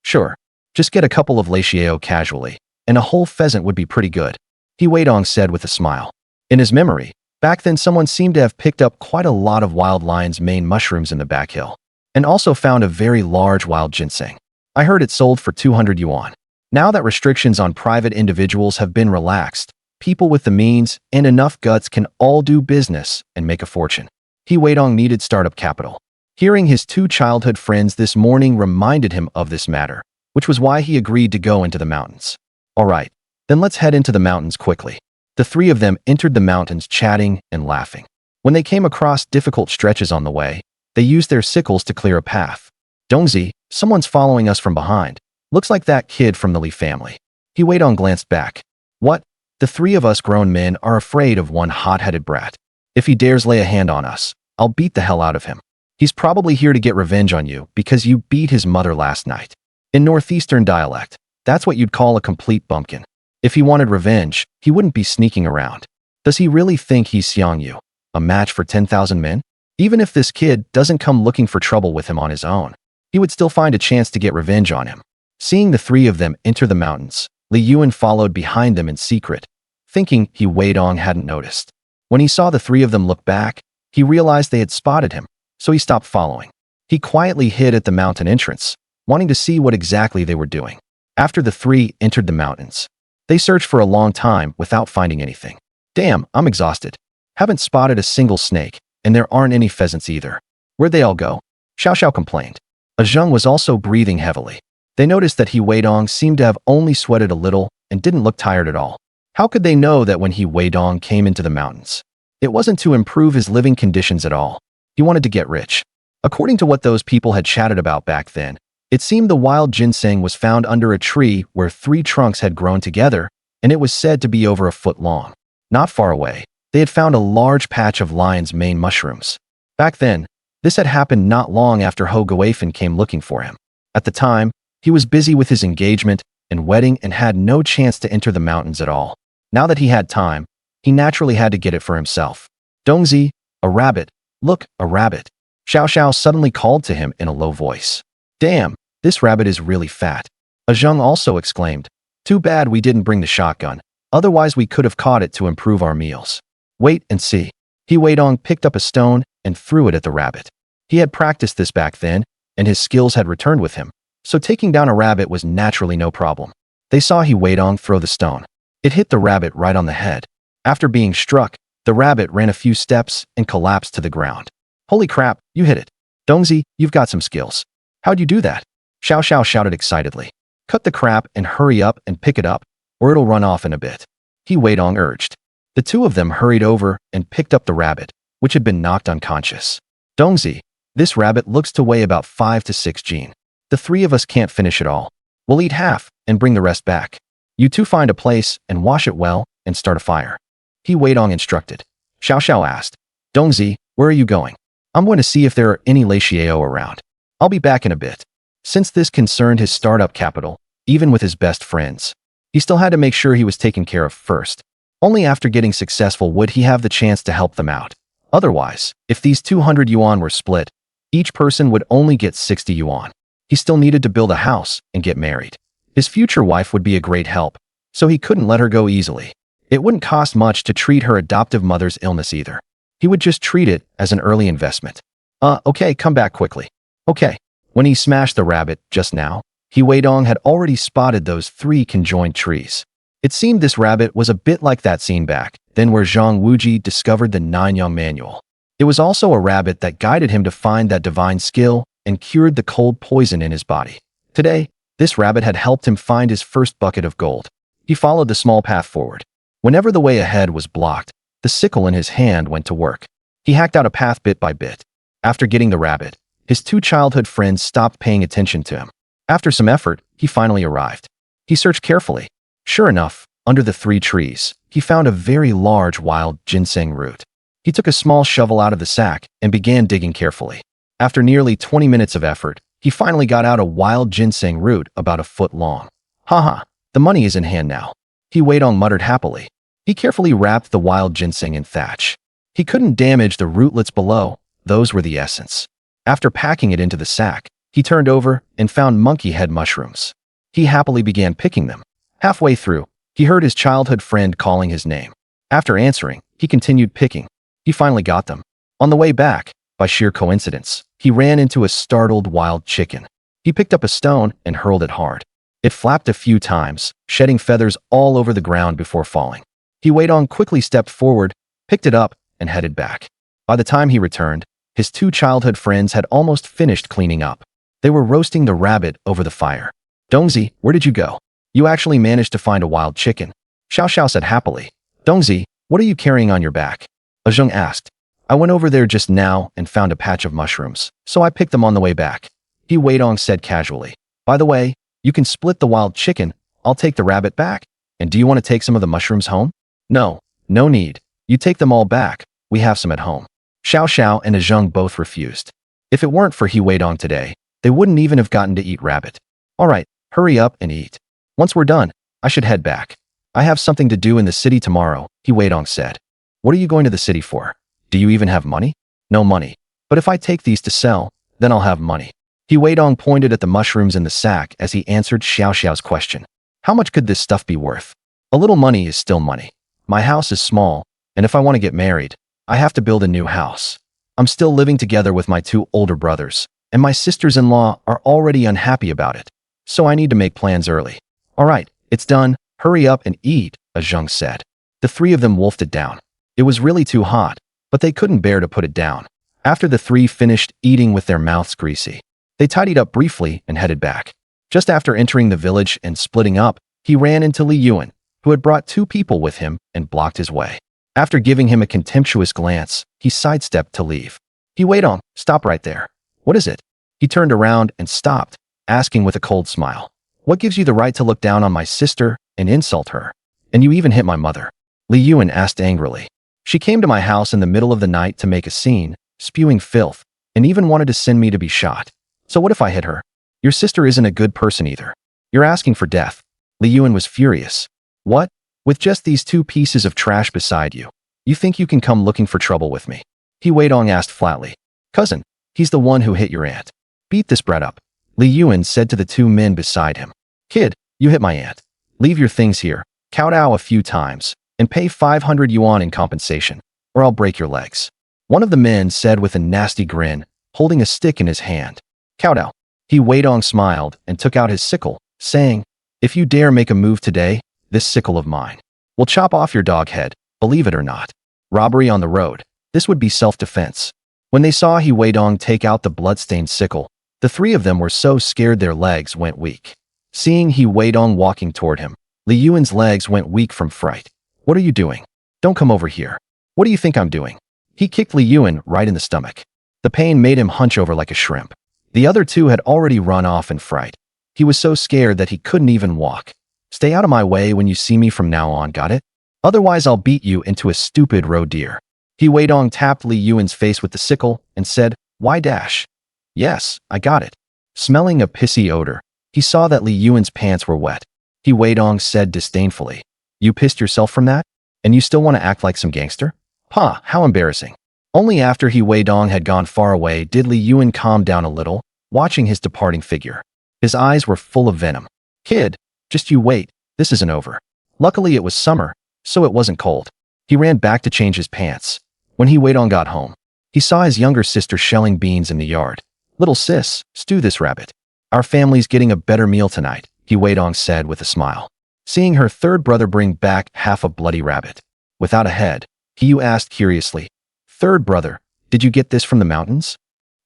"Sure. Just get a couple of latiao casually, and a whole pheasant would be pretty good," He Weidong said with a smile. In his memory, back then someone seemed to have picked up quite a lot of wild lion's mane mushrooms in the back hill, and also found a very large wild ginseng. "I heard it sold for 200 yuan. Now that restrictions on private individuals have been relaxed, people with the means and enough guts can all do business and make a fortune." He Weidong needed startup capital. Hearing his 2 childhood friends this morning reminded him of this matter, which was why he agreed to go into the mountains. "All right, then let's head into the mountains quickly." The 3 of them entered the mountains chatting and laughing. When they came across difficult stretches on the way, they used their sickles to clear a path. "Dongzi, someone's following us from behind. Looks like that kid from the Li family." He Weidong glanced back. What? The three of us grown men are afraid of one hot-headed brat. If he dares lay a hand on us, I'll beat the hell out of him. He's probably here to get revenge on you because you beat his mother last night. In northeastern dialect, that's what you'd call a complete bumpkin. If he wanted revenge, he wouldn't be sneaking around. Does he really think he's Xiang Yu, a match for 10,000 men? Even if this kid doesn't come looking for trouble with him on his own, he would still find a chance to get revenge on him. Seeing the three of them enter the mountains, Li Yuan followed behind them in secret, thinking He Weidong hadn't noticed. When he saw the three of them look back, he realized they had spotted him, so he stopped following. He quietly hid at the mountain entrance, wanting to see what exactly they were doing. After the three entered the mountains, they searched for a long time without finding anything. Damn, I'm exhausted. Haven't spotted a single snake, and there aren't any pheasants either. Where'd they all go? Xiao Xiao complained. Zheng was also breathing heavily. They noticed that He Weidong seemed to have only sweated a little and didn't look tired at all. How could they know that when He Weidong came into the mountains? It wasn't to improve his living conditions at all. He wanted to get rich. According to what those people had chatted about back then, it seemed the wild ginseng was found under a tree where 3 trunks had grown together, and it was said to be over a foot long. Not far away, they had found a large patch of lion's mane mushrooms. Back then, this had happened not long after Ho Guifan came looking for him. At the time, he was busy with his engagement and wedding and had no chance to enter the mountains at all. Now that he had time, he naturally had to get it for himself. Dongzi, a rabbit. Look, a rabbit. Xiao Xiao suddenly called to him in a low voice. Damn, this rabbit is really fat. Zheng also exclaimed. Too bad we didn't bring the shotgun. Otherwise we could have caught it to improve our meals. Wait and see. He Weidong picked up a stone and threw it at the rabbit. He had practiced this back then, and his skills had returned with him, so taking down a rabbit was naturally no problem. They saw He Weidong throw the stone. It hit the rabbit right on the head. After being struck, the rabbit ran a few steps and collapsed to the ground. Holy crap, you hit it. Dongzi, you've got some skills. How'd you do that? Xiao Xiao shouted excitedly. Cut the crap and hurry up and pick it up, or it'll run off in a bit. He Weidong urged. The two of them hurried over and picked up the rabbit, which had been knocked unconscious. Dongzi, this rabbit looks to weigh about 5 to 6 jin. The 3 of us can't finish it all. We'll eat half and bring the rest back. You two find a place and wash it well and start a fire. He Weidong instructed. Xiao Xiao asked. Dongzi, where are you going? I'm going to see if there are any Lei Xiao around. I'll be back in a bit. Since this concerned his startup capital, even with his best friends, he still had to make sure he was taken care of first. Only after getting successful would he have the chance to help them out. Otherwise, if these 200 yuan were split, each person would only get 60 yuan. He still needed to build a house and get married. His future wife would be a great help, so he couldn't let her go easily. It wouldn't cost much to treat her adoptive mother's illness either. He would just treat it as an early investment. Okay, come back quickly. Okay. When he smashed the rabbit just now, He Weidong had already spotted those 3 conjoined trees. It seemed this rabbit was a bit like that scene back then where Zhang Wuji discovered the Nanyang manual. It was also a rabbit that guided him to find that divine skill and cured the cold poison in his body. Today, this rabbit had helped him find his first bucket of gold. He followed the small path forward. Whenever the way ahead was blocked, the sickle in his hand went to work. He hacked out a path bit by bit. After getting the rabbit, his 2 childhood friends stopped paying attention to him. After some effort, he finally arrived. He searched carefully. Sure enough, under the 3 trees, he found a very large wild ginseng root. He took a small shovel out of the sack and began digging carefully. After nearly 20 minutes of effort, he finally got out a wild ginseng root about a foot long. Haha, the money is in hand now. He Weidong muttered happily. He carefully wrapped the wild ginseng in thatch. He couldn't damage the rootlets below, those were the essence. After packing it into the sack, he turned over and found monkey head mushrooms. He happily began picking them. Halfway through, he heard his childhood friend calling his name. After answering, he continued picking. He finally got them. On the way back, by sheer coincidence, he ran into a startled wild chicken. He picked up a stone and hurled it hard. It flapped a few times, shedding feathers all over the ground before falling. He Weidong quickly stepped forward, picked it up, and headed back. By the time he returned, his 2 childhood friends had almost finished cleaning up. They were roasting the rabbit over the fire. Dongzi, where did you go? You actually managed to find a wild chicken. Xiao Xiao said happily. Dongzi, what are you carrying on your back? Zheng asked. I went over there just now and found a patch of mushrooms, so I picked them on the way back. He Weidong said casually. By the way, you can split the wild chicken, I'll take the rabbit back. And do you want to take some of the mushrooms home? No, no need. You take them all back. We have some at home. Xiao Xiao and Zheng both refused. If it weren't for He Weidong today, they wouldn't even have gotten to eat rabbit. All right, hurry up and eat. Once we're done, I should head back. I have something to do in the city tomorrow, He Weidong said. What are you going to the city for? Do you even have money? No money. But if I take these to sell, then I'll have money. He Weidong pointed at the mushrooms in the sack as he answered Xiao Xiao's question. How much could this stuff be worth? A little money is still money. My house is small, and if I want to get married, I have to build a new house. I'm still living together with my 2 older brothers, and my sisters-in-law are already unhappy about it. So I need to make plans early. All right, it's done. Hurry up and eat, Zheng said. The 3 of them wolfed it down. It was really too hot, but they couldn't bear to put it down. After the 3 finished eating with their mouths greasy, they tidied up briefly and headed back. Just after entering the village and splitting up, he ran into Li Yuan, who had brought 2 people with him and blocked his way. After giving him a contemptuous glance, he sidestepped to leave. He Weidong, stop right there. What is it? He turned around and stopped, asking with a cold smile. What gives you the right to look down on my sister and insult her? And you even hit my mother. Li Yuan asked angrily. She came to my house in the middle of the night to make a scene, spewing filth, and even wanted to send me to be shot. So what if I hit her? Your sister isn't a good person either. You're asking for death. Li Yuan was furious. What? With just these 2 pieces of trash beside you, you think you can come looking for trouble with me? He Weidong asked flatly. Cousin, he's the one who hit your aunt. Beat this brat up. Li Yuan said to the 2 men beside him. Kid, you hit my aunt. Leave your things here, kowtow a few times, and pay 500 yuan in compensation, or I'll break your legs. One of the men said with a nasty grin, holding a stick in his hand. Kowtow. He Weidong smiled and took out his sickle, saying, If you dare make a move today, this sickle of mine will chop off your dog head, believe it or not. Robbery on the road. This would be self-defense. When they saw He Weidong take out the blood-stained sickle, the 3 of them were so scared their legs went weak. Seeing He Weidong walking toward him, Li Yuan's legs went weak from fright. What are you doing? Don't come over here. What do you think I'm doing? He kicked Li Yuan right in the stomach. The pain made him hunch over like a shrimp. The other 2 had already run off in fright. He was so scared that he couldn't even walk. Stay out of my way when you see me from now on, got it? Otherwise I'll beat you into a stupid roe deer. He Weidong tapped Li Yuan's face with the sickle and said, Why dash? Yes, I got it. Smelling a pissy odor, he saw that Li Yuan's pants were wet. He Weidong said disdainfully, You pissed yourself from that? And you still want to act like some gangster? Ha, how embarrassing. Only after He Weidong had gone far away did Li Yuan calm down a little, watching his departing figure. His eyes were full of venom. Kid, just you wait, this isn't over. Luckily it was summer, so it wasn't cold. He ran back to change his pants. When He Weidong got home, he saw his younger sister shelling beans in the yard. Little sis, stew this rabbit. Our family's getting a better meal tonight, He Weidong said with a smile. Seeing her 3rd brother bring back half a bloody rabbit. Without a head, He asked curiously, 3rd brother, did you get this from the mountains?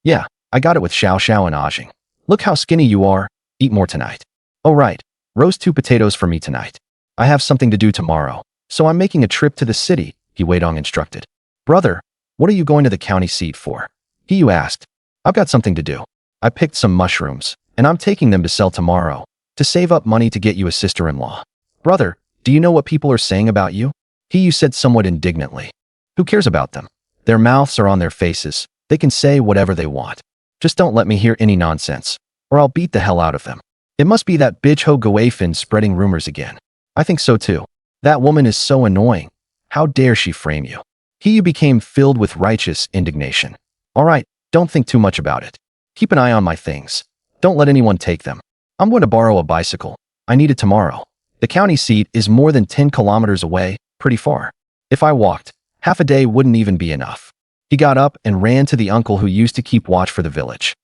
Yeah, I got it with Xiao Xiao and Ajing. Look how skinny you are, eat more tonight. Oh right, roast 2 potatoes for me tonight. I have something to do tomorrow, so I'm making a trip to the city, He Weidong instructed. Brother, what are you going to the county seat for? He asked. I've got something to do. I picked some mushrooms, and I'm taking them to sell tomorrow, to save up money to get you a sister-in-law. Brother, do you know what people are saying about you? He said somewhat indignantly. Who cares about them? Their mouths are on their faces. They can say whatever they want. Just don't let me hear any nonsense, or I'll beat the hell out of them. It must be that bitch Ho Guifin spreading rumors again. I think so too. That woman is so annoying. How dare she frame you? He became filled with righteous indignation. All right, don't think too much about it. Keep an eye on my things. Don't let anyone take them. I'm going to borrow a bicycle. I need it tomorrow. The county seat is more than 10 kilometers away, pretty far. If I walked, half a day wouldn't even be enough. He got up and ran to the uncle who used to keep watch for the village.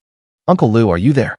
Uncle Lu, are you there?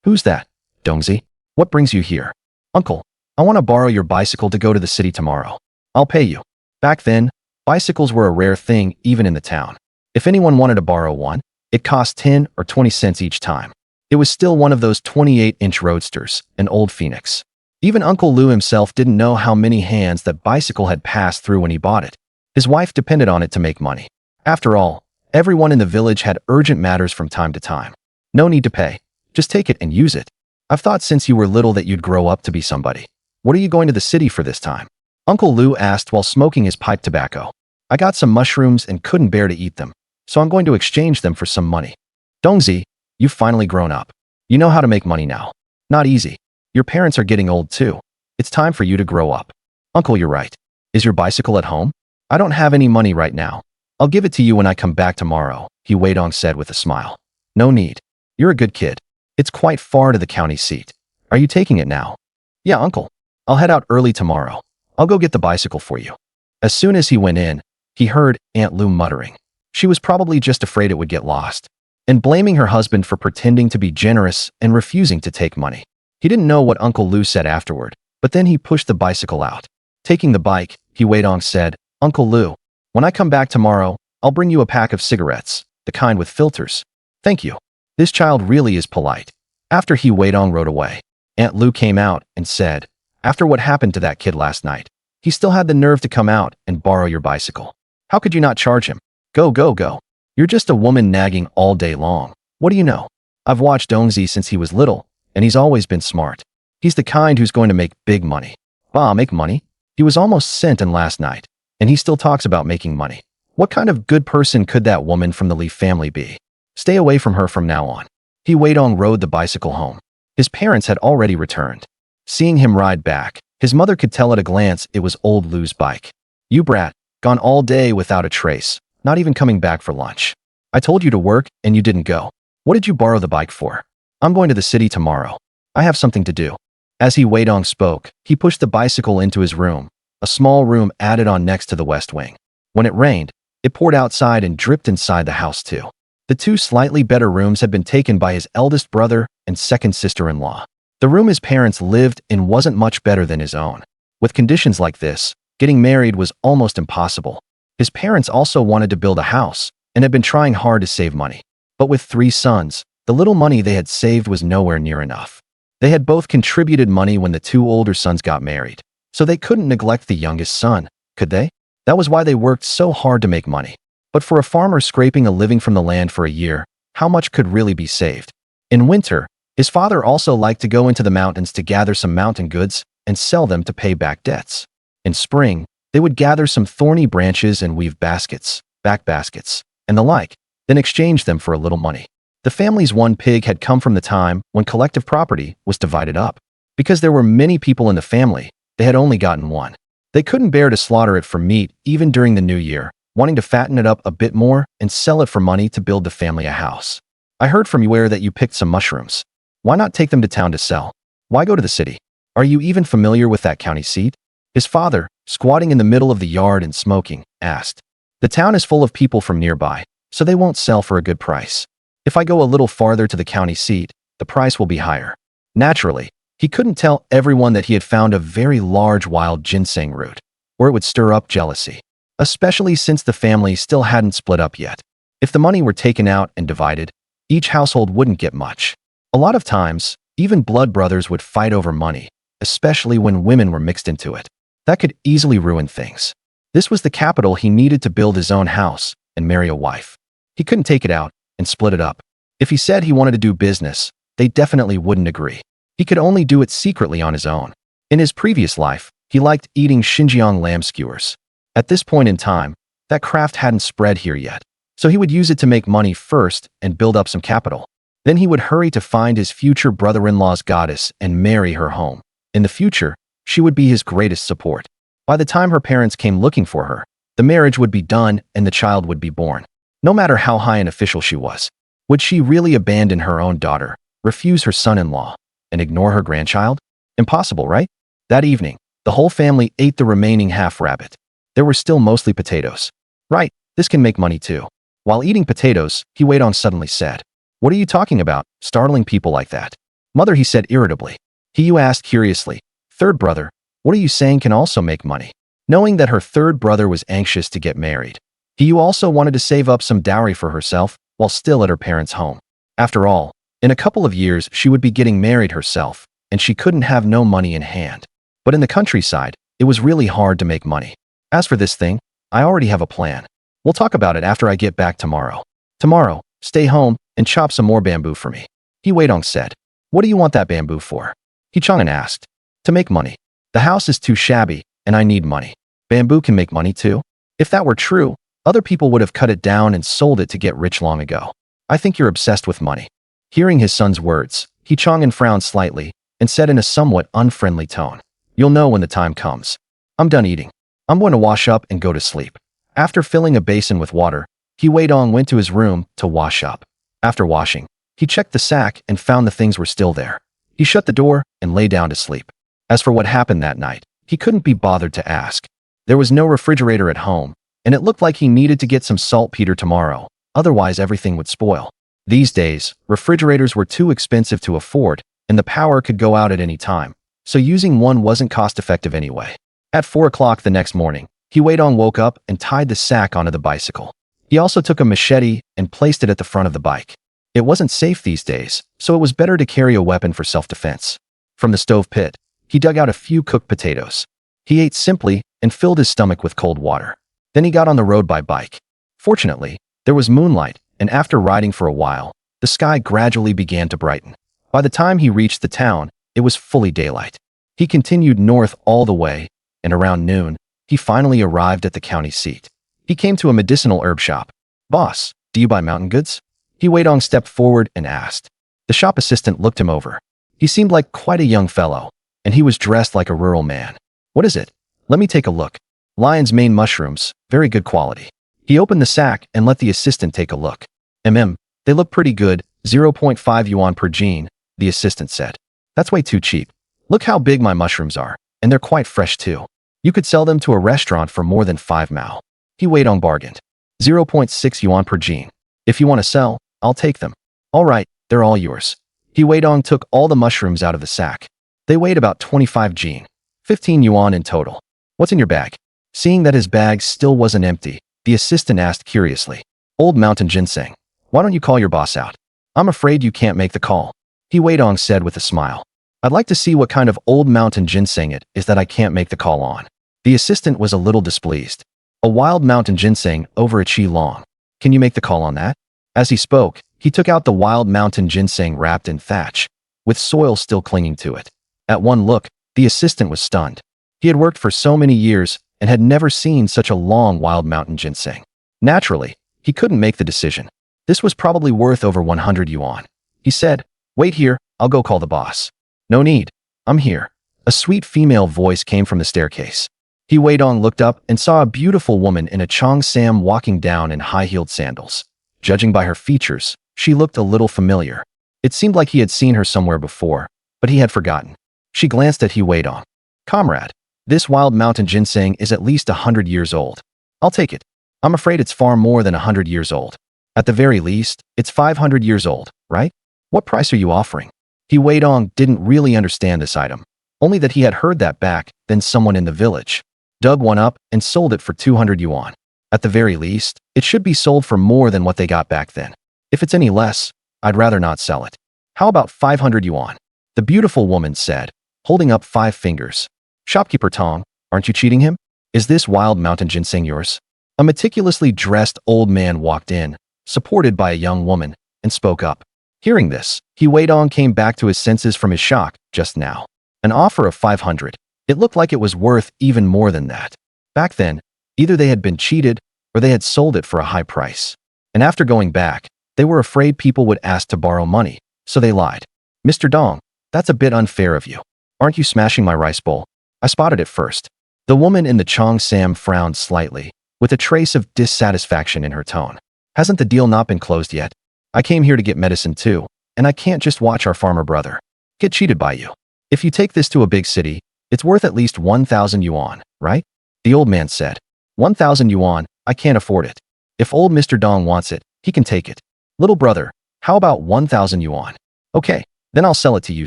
Who's that? Dongzi? What brings you here? Uncle, I want to borrow your bicycle to go to the city tomorrow. I'll pay you. Back then, bicycles were a rare thing even in the town. If anyone wanted to borrow one, it cost 10 or 20 cents each time. It was still one of those 28-inch roadsters, an old Phoenix. Even Uncle Lu himself didn't know how many hands that bicycle had passed through when he bought it. His wife depended on it to make money. After all, everyone in the village had urgent matters from time to time. No need to pay. Just take it and use it. I've thought since you were little that you'd grow up to be somebody. What are you going to the city for this time? Uncle Lu asked while smoking his pipe tobacco. I got some mushrooms and couldn't bear to eat them, so I'm going to exchange them for some money. Dongzi, you've finally grown up. You know how to make money now. Not easy. Your parents are getting old too. It's time for you to grow up. Uncle, you're right. Is your bicycle at home? I don't have any money right now. I'll give it to you when I come back tomorrow, He Weidong said with a smile. No need. You're a good kid. It's quite far to the county seat. Are you taking it now? Yeah, uncle. I'll head out early tomorrow. I'll go get the bicycle for you. As soon as he went in, he heard Aunt Lu muttering. She was probably just afraid it would get lost, and blaming her husband for pretending to be generous and refusing to take money. He didn't know what Uncle Lu said afterward, but then he pushed the bicycle out. Taking the bike, He Weidong said, Uncle Lu, when I come back tomorrow, I'll bring you a pack of cigarettes, the kind with filters. Thank you. This child really is polite. After He Weidong rode away, Aunt Lu came out and said, after what happened to that kid last night, he still had the nerve to come out and borrow your bicycle. How could you not charge him? Go, go, go. You're just a woman nagging all day long. What do you know? I've watched Dongzi since he was little, and he's always been smart. He's the kind who's going to make big money. Bah, make money? He was almost sent in last night, and he still talks about making money. What kind of good person could that woman from the Li family be? Stay away from her from now on. He Weidong rode the bicycle home. His parents had already returned. Seeing him ride back, his mother could tell at a glance it was old Lu's bike. You brat, gone all day without a trace, not even coming back for lunch. I told you to work and you didn't go. What did you borrow the bike for? I'm going to the city tomorrow. I have something to do. As He Weidong spoke, he pushed the bicycle into his room, a small room added on next to the west wing. When it rained, it poured outside and dripped inside the house too. The two slightly better rooms had been taken by his eldest brother and second sister-in-law. The room his parents lived in wasn't much better than his own. With conditions like this, getting married was almost impossible. His parents also wanted to build a house and had been trying hard to save money. But with 3 sons, the little money they had saved was nowhere near enough. They had both contributed money when the 2 older sons got married, so they couldn't neglect the youngest son, could they? That was why they worked so hard to make money. But for a farmer scraping a living from the land for a year, how much could really be saved? In winter, his father also liked to go into the mountains to gather some mountain goods and sell them to pay back debts. In spring, they would gather some thorny branches and weave baskets, back baskets, and the like, then exchange them for a little money. The family's 1 pig had come from the time when collective property was divided up. Because there were many people in the family, they had only gotten 1. They couldn't bear to slaughter it for meat even during the new year, wanting to fatten it up a bit more and sell it for money to build the family a house. I heard from you that you picked some mushrooms. Why not take them to town to sell? Why go to the city? Are you even familiar with that county seat? His father, squatting in the middle of the yard and smoking, asked. The town is full of people from nearby, so they won't sell for a good price. If I go a little farther to the county seat, the price will be higher. Naturally, he couldn't tell everyone that he had found a very large wild ginseng root, or it would stir up jealousy, especially since the family still hadn't split up yet. If the money were taken out and divided, each household wouldn't get much. A lot of times, even blood brothers would fight over money, especially when women were mixed into it. That could easily ruin things. This was the capital he needed to build his own house and marry a wife. He couldn't take it out and split it up. If he said he wanted to do business, they definitely wouldn't agree. He could only do it secretly on his own. In his previous life, he liked eating Xinjiang lamb skewers. At this point in time, that craft hadn't spread here yet, so he would use it to make money first and build up some capital. Then he would hurry to find his future brother-in-law's goddess and marry her home. In the future, she would be his greatest support. By the time her parents came looking for her, the marriage would be done and the child would be born. No matter how high an official she was, would she really abandon her own daughter, refuse her son-in-law, and ignore her grandchild? Impossible, right? That evening, the whole family ate the remaining half rabbit. There were still mostly potatoes. Right, this can make money too. While eating potatoes, He Weidong suddenly said, What are you talking about, startling people like that? Mother, he said irritably. He Yu asked curiously, Third brother, what are you saying can also make money? Knowing that her third brother was anxious to get married, He Yu also wanted to save up some dowry for herself while still at her parents' home. After all, in a couple of years she would be getting married herself, and she couldn't have no money in hand. But in the countryside, it was really hard to make money. As for this thing, I already have a plan. We'll talk about it after I get back tomorrow. Tomorrow, stay home and chop some more bamboo for me. He Weidong said. What do you want that bamboo for? He Chang'an asked. To make money. The house is too shabby, and I need money. Bamboo can make money too. If that were true, other people would have cut it down and sold it to get rich long ago. I think you're obsessed with money." Hearing his son's words, Chang'an frowned slightly and said in a somewhat unfriendly tone, "You'll know when the time comes. I'm done eating. I'm going to wash up and go to sleep." After filling a basin with water, Weidong went to his room to wash up. After washing, he checked the sack and found the things were still there. He shut the door and lay down to sleep. As for what happened that night, he couldn't be bothered to ask. There was no refrigerator at home, and it looked like he needed to get some saltpeter tomorrow, otherwise everything would spoil. These days, refrigerators were too expensive to afford, and the power could go out at any time, so using one wasn't cost-effective anyway. At 4 o'clock the next morning, Weidong woke up and tied the sack onto the bicycle. He also took a machete and placed it at the front of the bike. It wasn't safe these days, so it was better to carry a weapon for self-defense. From the stove pit, he dug out a few cooked potatoes. He ate simply and filled his stomach with cold water. Then he got on the road by bike. Fortunately, there was moonlight, and after riding for a while, the sky gradually began to brighten. By the time he reached the town, it was fully daylight. He continued north all the way, and around noon, he finally arrived at the county seat. He came to a medicinal herb shop. "Boss, do you buy mountain goods?" Weidong stepped forward and asked. The shop assistant looked him over. He seemed like quite a young fellow, and he was dressed like a rural man. "What is it? Let me take a look." "Lion's mane mushrooms, very good quality." He opened the sack and let the assistant take a look. They look pretty good, 0.5 yuan per gene, the assistant said. "That's way too cheap. Look how big my mushrooms are, and they're quite fresh too. You could sell them to a restaurant for more than 5 mao. Weidong bargained. 0.6 yuan per gene. "If you want to sell, I'll take them." "All right, they're all yours." Weidong took all the mushrooms out of the sack. They weighed about 25 gene, 15 yuan in total. "What's in your bag?" Seeing that his bag still wasn't empty, the assistant asked curiously. "Old mountain ginseng. Why don't you call your boss out?" "I'm afraid you can't make the call," Weidong said with a smile. "I'd like to see what kind of old mountain ginseng it is that I can't make the call on." The assistant was a little displeased. "A wild mountain ginseng over a chi long. Can you make the call on that?" As he spoke, he took out the wild mountain ginseng wrapped in thatch, with soil still clinging to it. At one look, the assistant was stunned. He had worked for so many years and had never seen such a long wild mountain ginseng. Naturally, he couldn't make the decision. This was probably worth over 100 yuan. He said, "Wait here, I'll go call the boss." "No need. I'm here." A sweet female voice came from the staircase. Weidong looked up and saw a beautiful woman in a cheongsam walking down in high-heeled sandals. Judging by her features, she looked a little familiar. It seemed like he had seen her somewhere before, but he had forgotten. She glanced at Weidong. "Comrade, this wild mountain ginseng is at least 100 years old. I'll take it." "I'm afraid it's far more than 100 years old. At the very least, it's 500 years old, right? What price are you offering?" Weidong didn't really understand this item, only that he had heard that back then someone in the village dug one up and sold it for 200 yuan. At the very least, it should be sold for more than what they got back then. If it's any less, I'd rather not sell it. "How about 500 yuan? The beautiful woman said, holding up 5 fingers. "Shopkeeper Tong, aren't you cheating him? Is this wild mountain ginseng yours?" A meticulously dressed old man walked in, supported by a young woman, and spoke up. Hearing this, Weidong came back to his senses from his shock just now. An offer of 500. It looked like it was worth even more than that. Back then, either they had been cheated or they had sold it for a high price. And after going back, they were afraid people would ask to borrow money, so they lied. "Mr. Dong, that's a bit unfair of you. Aren't you smashing my rice bowl? I spotted it first." The woman in the cheongsam frowned slightly, with a trace of dissatisfaction in her tone. "Hasn't the deal not been closed yet? I came here to get medicine too, and I can't just watch our farmer brother get cheated by you. If you take this to a big city, it's worth at least 1,000 yuan, right?" The old man said. 1,000 yuan, I can't afford it. If old Mr. Dong wants it, he can take it. "Little brother, how about 1,000 yuan? "Okay, then I'll sell it to you,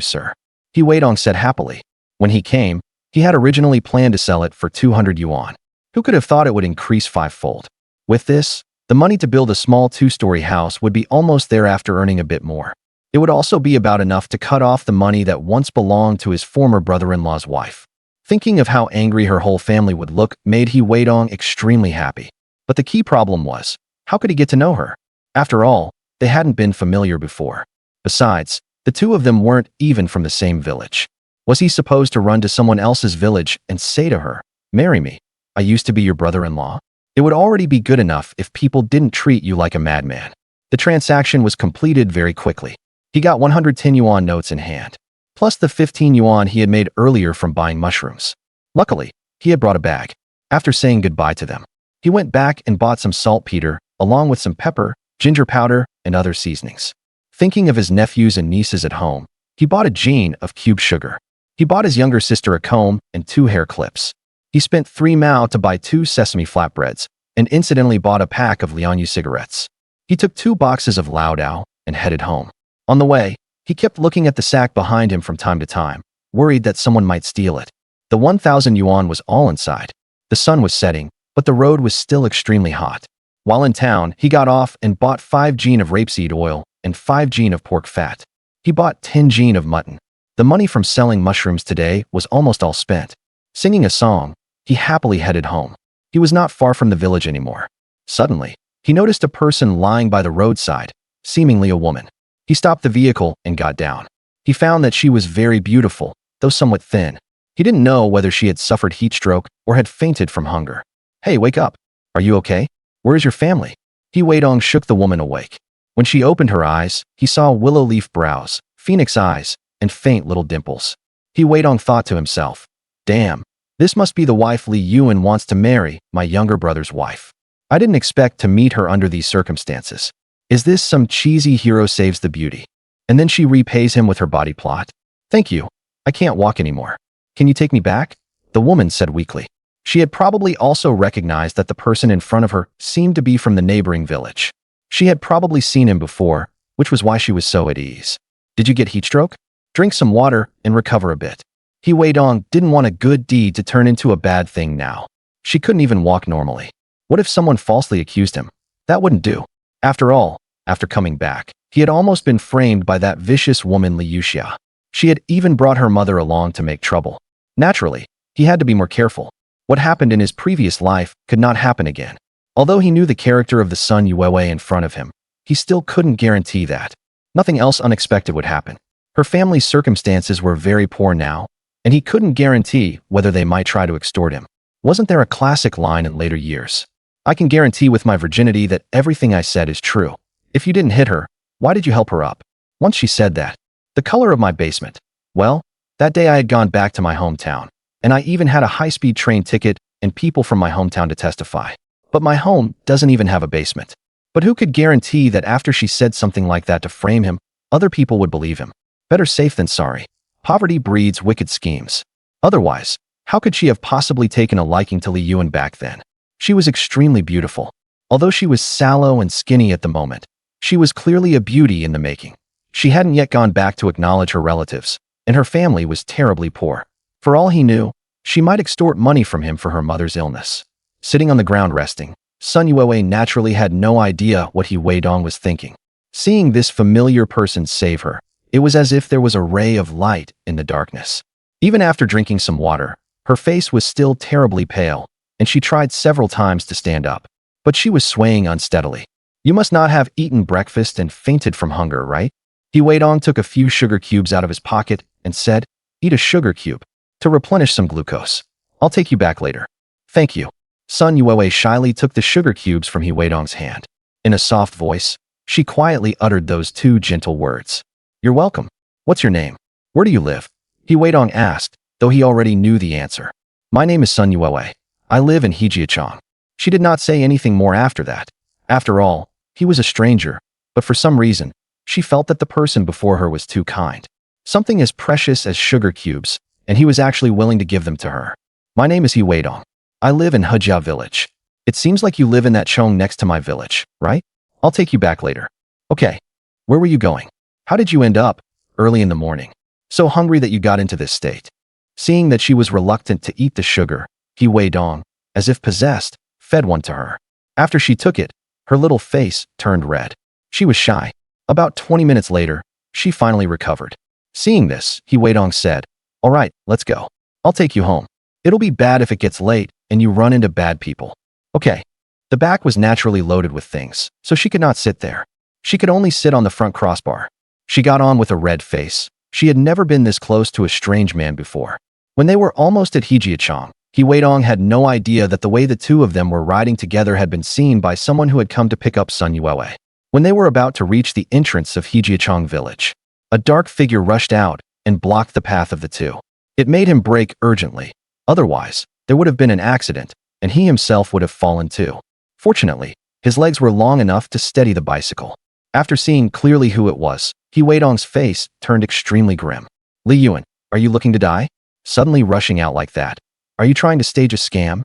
sir." Weidong said happily. When he came, he had originally planned to sell it for 200 yuan. Who could have thought it would increase 5-fold? With this, the money to build a small 2-story house would be almost there after earning a bit more. It would also be about enough to cut off the money that once belonged to his former brother-in-law's wife. Thinking of how angry her whole family would look made Weidong extremely happy. But the key problem was, how could he get to know her? After all, they hadn't been familiar before. Besides, the two of them weren't even from the same village. Was he supposed to run to someone else's village and say to her, "Marry me. I used to be your brother-in-law"? It would already be good enough if people didn't treat you like a madman. The transaction was completed very quickly. He got 110 yuan notes in hand, plus the 15 yuan he had made earlier from buying mushrooms. Luckily, he had brought a bag. After saying goodbye to them, he went back and bought some saltpeter, along with some pepper, ginger powder, and other seasonings. Thinking of his nephews and nieces at home, he bought a jean of cubed sugar. He bought his younger sister a comb and 2 hair clips. He spent 3 mao to buy 2 sesame flatbreads, and incidentally bought a pack of Lianyu cigarettes. He took 2 boxes of Lao Dao and headed home. On the way, he kept looking at the sack behind him from time to time, worried that someone might steal it. The 1,000 yuan was all inside. The sun was setting, but the road was still extremely hot. While in town, he got off and bought 5 jin of rapeseed oil and 5 jin of pork fat. He bought 10 jin of mutton. The money from selling mushrooms today was almost all spent. Singing a song, he happily headed home. He was not far from the village anymore. Suddenly, he noticed a person lying by the roadside, seemingly a woman. He stopped the vehicle and got down. He found that she was very beautiful, though somewhat thin. He didn't know whether she had suffered heat stroke or had fainted from hunger. "Hey, wake up. Are you okay? Where is your family?" He Weidong shook the woman awake. When she opened her eyes, he saw willow leaf brows, phoenix eyes, and faint little dimples. He Weidong thought to himself, "Damn, this must be the wife Li Yuan wants to marry, my younger brother's wife. I didn't expect to meet her under these circumstances. Is this some cheesy hero saves the beauty? And then she repays him with her body plot? Thank you. I can't walk anymore. Can you take me back?" The woman said weakly. She had probably also recognized that the person in front of her seemed to be from the neighboring village. She had probably seen him before, which was why she was so at ease. "Did you get heat stroke? Drink some water and recover a bit." He Weidong didn't want a good deed to turn into a bad thing now. She couldn't even walk normally. What if someone falsely accused him? That wouldn't do. After all, after coming back, he had almost been framed by that vicious woman Li Yuxia. She had even brought her mother along to make trouble. Naturally, he had to be more careful. What happened in his previous life could not happen again. Although he knew the character of the Sun Yuewei in front of him, he still couldn't guarantee that. Nothing else unexpected would happen. Her family's circumstances were very poor now, and he couldn't guarantee whether they might try to extort him. Wasn't there a classic line in later years? "I can guarantee with my virginity that everything I said is true. If you didn't hit her, why did you help her up?" Once she said that. The color of my basement. Well, that day I had gone back to my hometown, and I even had a high-speed train ticket and people from my hometown to testify. But my home doesn't even have a basement. But who could guarantee that after she said something like that to frame him, other people would believe him? Better safe than sorry. Poverty breeds wicked schemes. Otherwise, how could she have possibly taken a liking to Li Yuan back then? She was extremely beautiful. Although she was sallow and skinny at the moment, she was clearly a beauty in the making. She hadn't yet gone back to acknowledge her relatives, and her family was terribly poor. For all he knew, she might extort money from him for her mother's illness. Sitting on the ground resting, Sun Yuewei naturally had no idea what he Weidong was thinking. Seeing this familiar person save her, it was as if there was a ray of light in the darkness. Even after drinking some water, her face was still terribly pale, and she tried several times to stand up. But she was swaying unsteadily. "You must not have eaten breakfast and fainted from hunger, right?" He Weidong took a few sugar cubes out of his pocket and said, "Eat a sugar cube to replenish some glucose. I'll take you back later." "Thank you." Sun Yuewei shyly took the sugar cubes from He Weidong's hand. In a soft voice, she quietly uttered those 2 gentle words. "You're welcome. What's your name? Where do you live?" He Weidong asked, though he already knew the answer. "My name is Sun Yuewei. I live in Hejiachang." She did not say anything more after that. After all, he was a stranger, but for some reason, she felt that the person before her was too kind. Something as precious as sugar cubes, and he was actually willing to give them to her. "My name is He Weidong. I live in Hejia village. It seems like you live in that chong next to my village, right? I'll take you back later." "Okay. Where were you going? How did you end up, early in the morning, so hungry that you got into this state?" Seeing that she was reluctant to eat the sugar, He Weidong, as if possessed, fed one to her. After she took it, her little face turned red. She was shy. About 20 minutes later, she finally recovered. Seeing this, He Weidong said, "All right, let's go. I'll take you home. It'll be bad if it gets late and you run into bad people." "Okay." The back was naturally loaded with things, so she could not sit there. She could only sit on the front crossbar. She got on with a red face, She had never been this close to a strange man before. When they were almost at Hejiachong, Huidong had no idea that the way the two of them were riding together had been seen by someone who had come to pick up Sun Yue. When they were about to reach the entrance of Hejiachong village, a dark figure rushed out and blocked the path of the two. It made him brake urgently. Otherwise, there would have been an accident, and he himself would have fallen too. Fortunately, his legs were long enough to steady the bicycle. After seeing clearly who it was, Huidong's face turned extremely grim. Li Yuan, are you looking to die? Suddenly rushing out like that. Are you trying to stage a scam?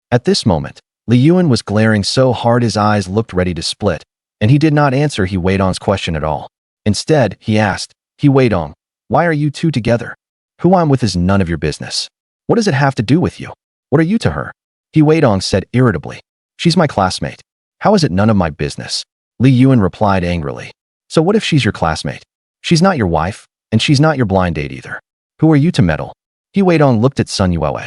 At this moment, Li Yuan was glaring so hard his eyes looked ready to split, and he did not answer Huidong's question at all. Instead, he asked, Huidong, why are you two together? Who I'm with is none of your business. What does it have to do with you? What are you to her? Huidong said irritably. She's my classmate. How is it none of my business? Li Yuan replied angrily. So what if she's your classmate? She's not your wife, and she's not your blind date either. Who are you to meddle? Huidong looked at Sun Yue.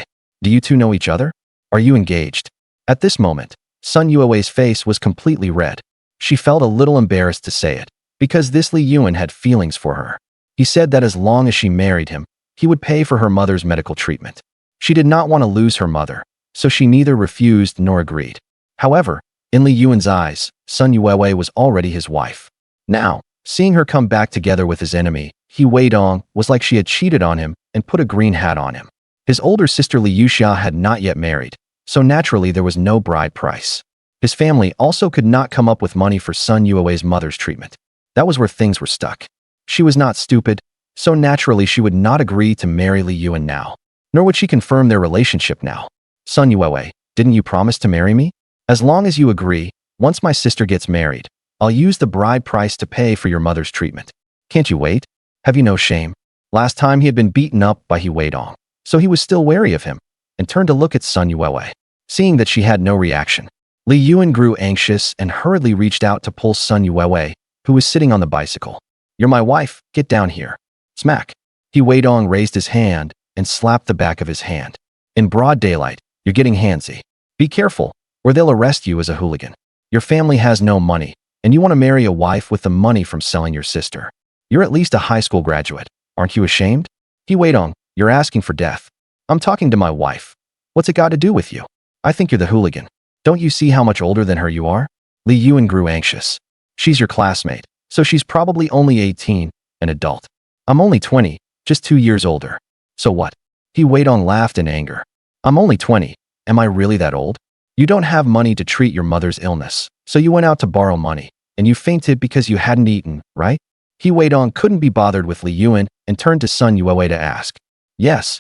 Do you two know each other? Are you engaged? At this moment, Sun Yue's face was completely red. She felt a little embarrassed to say it, because this Li Yuan had feelings for her. He said that as long as she married him, he would pay for her mother's medical treatment. She did not want to lose her mother, so she neither refused nor agreed. However, in Li Yuan's eyes, Sun Yue was already his wife. Now, seeing her come back together with his enemy, Huidong was like she had cheated on him and put a green hat on him. His older sister Li Yuxia had not yet married, so naturally there was no bride price. His family also could not come up with money for Sun Yue's mother's treatment. That was where things were stuck. She was not stupid, so naturally she would not agree to marry Li Yuan now. Nor would she confirm their relationship now. Sun Yue, didn't you promise to marry me? As long as you agree, once my sister gets married, I'll use the bride price to pay for your mother's treatment. Can't you wait? Have you no shame? Last time he had been beaten up by Huidong, so he was still wary of him, and turned to look at Sun Yue. Seeing that she had no reaction, Li Yuan grew anxious and hurriedly reached out to pull Sun Yue, who was sitting on the bicycle. You're my wife, get down here. Smack. Huidong raised his hand and slapped the back of his hand. In broad daylight, you're getting handsy. Be careful, or they'll arrest you as a hooligan. Your family has no money, and you want to marry a wife with the money from selling your sister. You're at least a high school graduate. Aren't you ashamed? Huidong, you're asking for death. I'm talking to my wife. What's it got to do with you? I think you're the hooligan. Don't you see how much older than her you are? Li Yuan grew anxious. She's your classmate, so she's probably only 18, an adult. I'm only 20, just 2 years older. So what? Huidong laughed in anger. I'm only 20. Am I really that old? You don't have money to treat your mother's illness, so you went out to borrow money, and you fainted because you hadn't eaten, right? Huidong couldn't be bothered with Li Yuan and turned to Sun Yue to ask. Yes.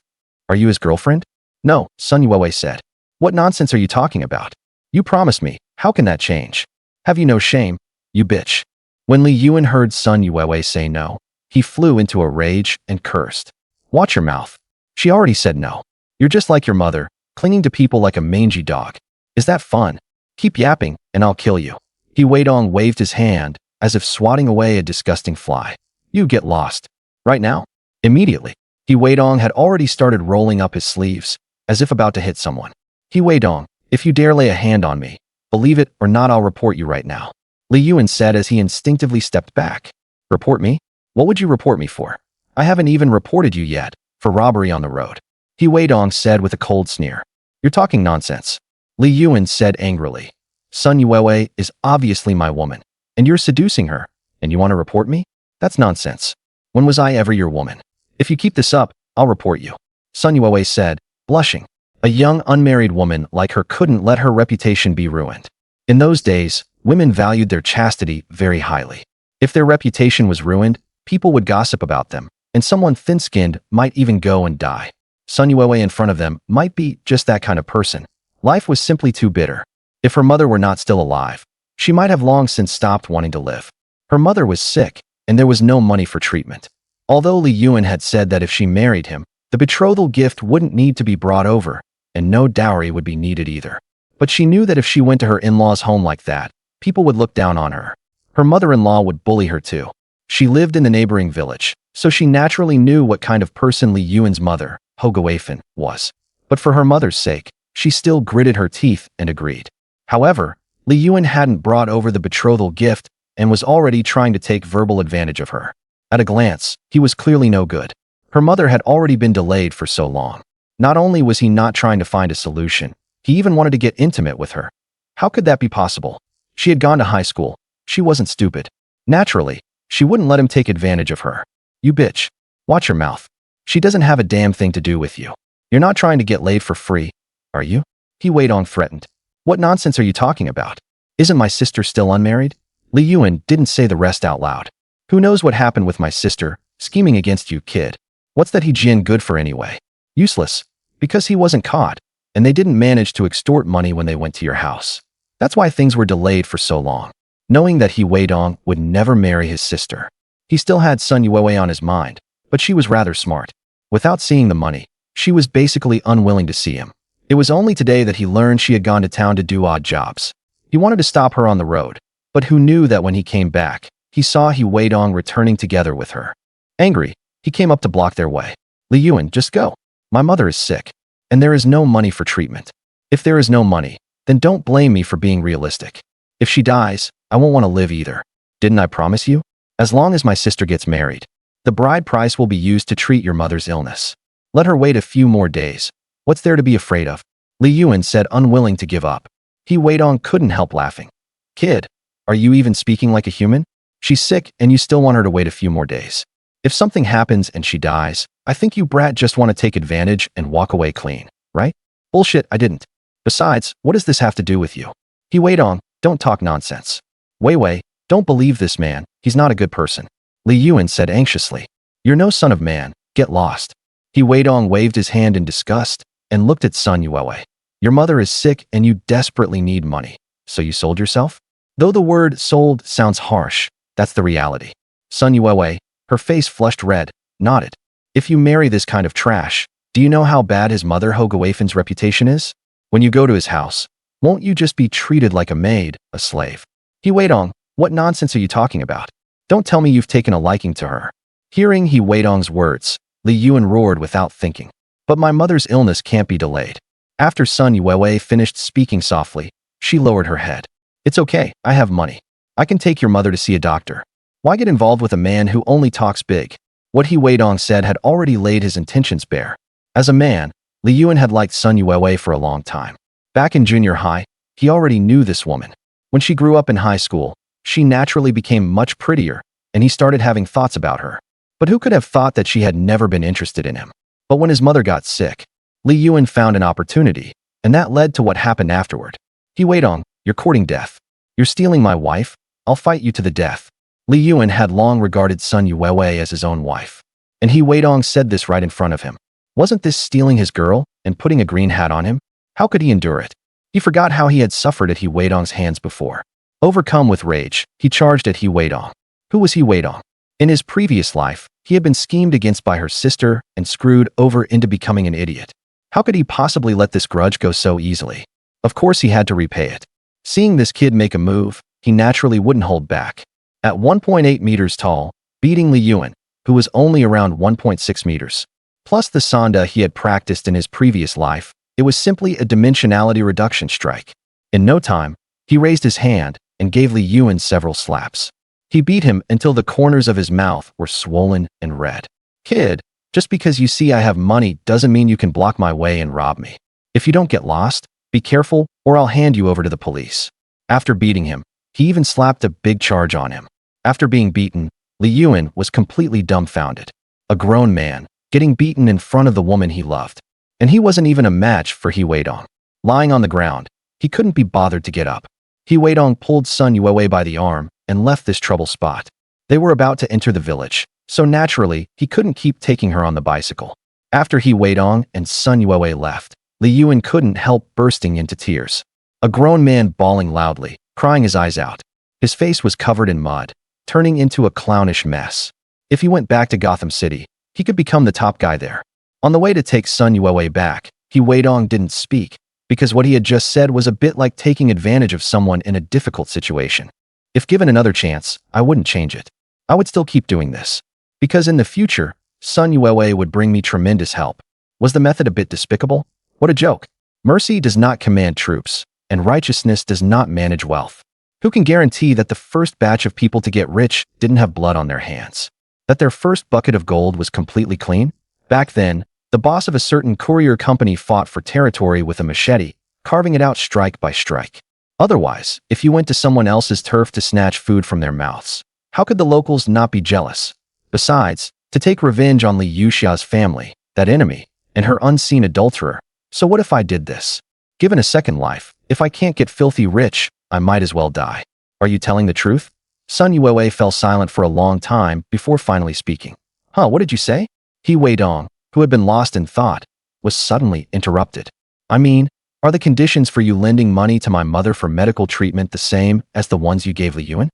Are you his girlfriend? No, Sun Yue said. What nonsense are you talking about? You promised me. How can that change? Have you no shame, you bitch? When Li Yuan heard Sun Yue say no, he flew into a rage and cursed. Watch your mouth. She already said no. You're just like your mother, clinging to people like a mangy dog. Is that fun? Keep yapping, and I'll kill you. Huidong waved his hand, as if swatting away a disgusting fly. You get lost. Right now? Immediately. Huidong had already started rolling up his sleeves, as if about to hit someone. Huidong, if you dare lay a hand on me, believe it or not, I'll report you right now. Li Yuan said as he instinctively stepped back. Report me? What would you report me for? I haven't even reported you yet, for robbery on the road. Huidong said with a cold sneer. You're talking nonsense. Li Yuan said angrily. Sun Yue is obviously my woman, and you're seducing her, and you want to report me? That's nonsense. When was I ever your woman? If you keep this up, I'll report you. Sun Yue said, blushing. A young unmarried woman like her couldn't let her reputation be ruined. In those days, women valued their chastity very highly. If their reputation was ruined, people would gossip about them, and someone thin-skinned might even go and die. Sun Yue in front of them might be just that kind of person. Life was simply too bitter. If her mother were not still alive, she might have long since stopped wanting to live. Her mother was sick, and there was no money for treatment. Although Li Yuan had said that if she married him, the betrothal gift wouldn't need to be brought over, and no dowry would be needed either. But she knew that if she went to her in-laws' home like that, people would look down on her. Her mother-in-law would bully her too. She lived in the neighboring village, so she naturally knew what kind of person Li Yuan's mother, Hogoafan, was. But for her mother's sake, she still gritted her teeth and agreed. However, Li Yuan hadn't brought over the betrothal gift and was already trying to take verbal advantage of her. At a glance, he was clearly no good. Her mother had already been delayed for so long. Not only was he not trying to find a solution, he even wanted to get intimate with her. How could that be possible? She had gone to high school. She wasn't stupid. Naturally, she wouldn't let him take advantage of her. You bitch. Watch your mouth. She doesn't have a damn thing to do with you. You're not trying to get laid for free, are you? He Weidong threatened. What nonsense are you talking about? Isn't my sister still unmarried? Li Yuan didn't say the rest out loud. Who knows what happened with my sister, scheming against you, kid. What's that he Jin good for anyway? Useless. Because he wasn't caught, and they didn't manage to extort money when they went to your house. That's why things were delayed for so long. Knowing that he Weidong would never marry his sister. He still had Sun Yuewei on his mind, but she was rather smart. Without seeing the money, she was basically unwilling to see him. It was only today that he learned she had gone to town to do odd jobs. He wanted to stop her on the road, but who knew that when he came back, he saw he Weidong returning together with her. Angry, he came up to block their way. Li Yuan, just go. My mother is sick, and there is no money for treatment. If there is no money, then don't blame me for being realistic. If she dies, I won't want to live either. Didn't I promise you? As long as my sister gets married, the bride price will be used to treat your mother's illness. Let her wait a few more days. What's there to be afraid of? Li Yuan said, unwilling to give up. He Weidong couldn't help laughing. Kid, are you even speaking like a human? She's sick and you still want her to wait a few more days. If something happens and she dies, I think you brat just want to take advantage and walk away clean, right? Bullshit, I didn't. Besides, what does this have to do with you? He Weidong, don't talk nonsense. Wei, don't believe this man, he's not a good person. Li Yuan said anxiously. You're no son of man, get lost. He Weidong waved his hand in disgust and looked at Sun Yuewei. Your mother is sick and you desperately need money, so you sold yourself? Though the word sold sounds harsh, that's the reality. Sun Yuewei, her face flushed red, nodded. If you marry this kind of trash, do you know how bad his mother Hogeweifen's reputation is? When you go to his house, won't you just be treated like a maid, a slave? He Weidong, what nonsense are you talking about? Don't tell me you've taken a liking to her. Hearing He Weidong's words, Li Yuan roared without thinking. But my mother's illness can't be delayed. After Sun Yuewei finished speaking softly, she lowered her head. It's okay, I have money. I can take your mother to see a doctor. Why get involved with a man who only talks big? What He Weidong said had already laid his intentions bare. As a man, Li Yuan had liked Sun Yuewei for a long time. Back in junior high, he already knew this woman. When she grew up in high school, she naturally became much prettier, and he started having thoughts about her. But who could have thought that she had never been interested in him? But when his mother got sick, Li Yuan found an opportunity, and that led to what happened afterward. He Weidong, you're courting death. You're stealing my wife, I'll fight you to the death. Li Yuan had long regarded Sun Yuewei as his own wife. And He Weidong said this right in front of him. Wasn't this stealing his girl and putting a green hat on him? How could he endure it? He forgot how he had suffered at He Weidong's hands before. Overcome with rage, he charged at He Weidong. Who was He Weidong? In his previous life, he had been schemed against by her sister and screwed over into becoming an idiot. How could he possibly let this grudge go so easily? Of course he had to repay it. Seeing this kid make a move, he naturally wouldn't hold back. At 1.8 meters tall, beating Li Yuan, who was only around 1.6 meters. Plus the sanda he had practiced in his previous life, it was simply a dimensionality reduction strike. In no time, he raised his hand and gave Li Yuan several slaps. He beat him until the corners of his mouth were swollen and red. Kid, just because you see I have money doesn't mean you can block my way and rob me. If you don't get lost, be careful or I'll hand you over to the police. After beating him, he even slapped a big charge on him. After being beaten, Li Yuan was completely dumbfounded. A grown man, getting beaten in front of the woman he loved. And he wasn't even a match for He Weidong. Lying on the ground, he couldn't be bothered to get up. He Weidong pulled Sun Yuewei by the arm and left this trouble spot. They were about to enter the village, so naturally, he couldn't keep taking her on the bicycle. After He Weidong and Sun Yuewei left, Li Yuan couldn't help bursting into tears. A grown man bawling loudly, crying his eyes out. His face was covered in mud, turning into a clownish mess. If he went back to Gotham City, he could become the top guy there. On the way to take Sun Yuewei back, He Weidong didn't speak, because what he had just said was a bit like taking advantage of someone in a difficult situation. If given another chance, I wouldn't change it. I would still keep doing this. Because in the future, Sun Yuewei would bring me tremendous help. Was the method a bit despicable? What a joke. Mercy does not command troops, and righteousness does not manage wealth. Who can guarantee that the first batch of people to get rich didn't have blood on their hands? That their first bucket of gold was completely clean? Back then, the boss of a certain courier company fought for territory with a machete, carving it out strike by strike. Otherwise, if you went to someone else's turf to snatch food from their mouths, how could the locals not be jealous? Besides, to take revenge on Li Yuxia's family, that enemy, and her unseen adulterer. So what if I did this? Given a second life, if I can't get filthy rich, I might as well die. Are you telling the truth? Sun Yuewei fell silent for a long time before finally speaking. Huh, what did you say? He Weidong, who had been lost in thought, was suddenly interrupted. I mean, are the conditions for you lending money to my mother for medical treatment the same as the ones you gave Li Yuan?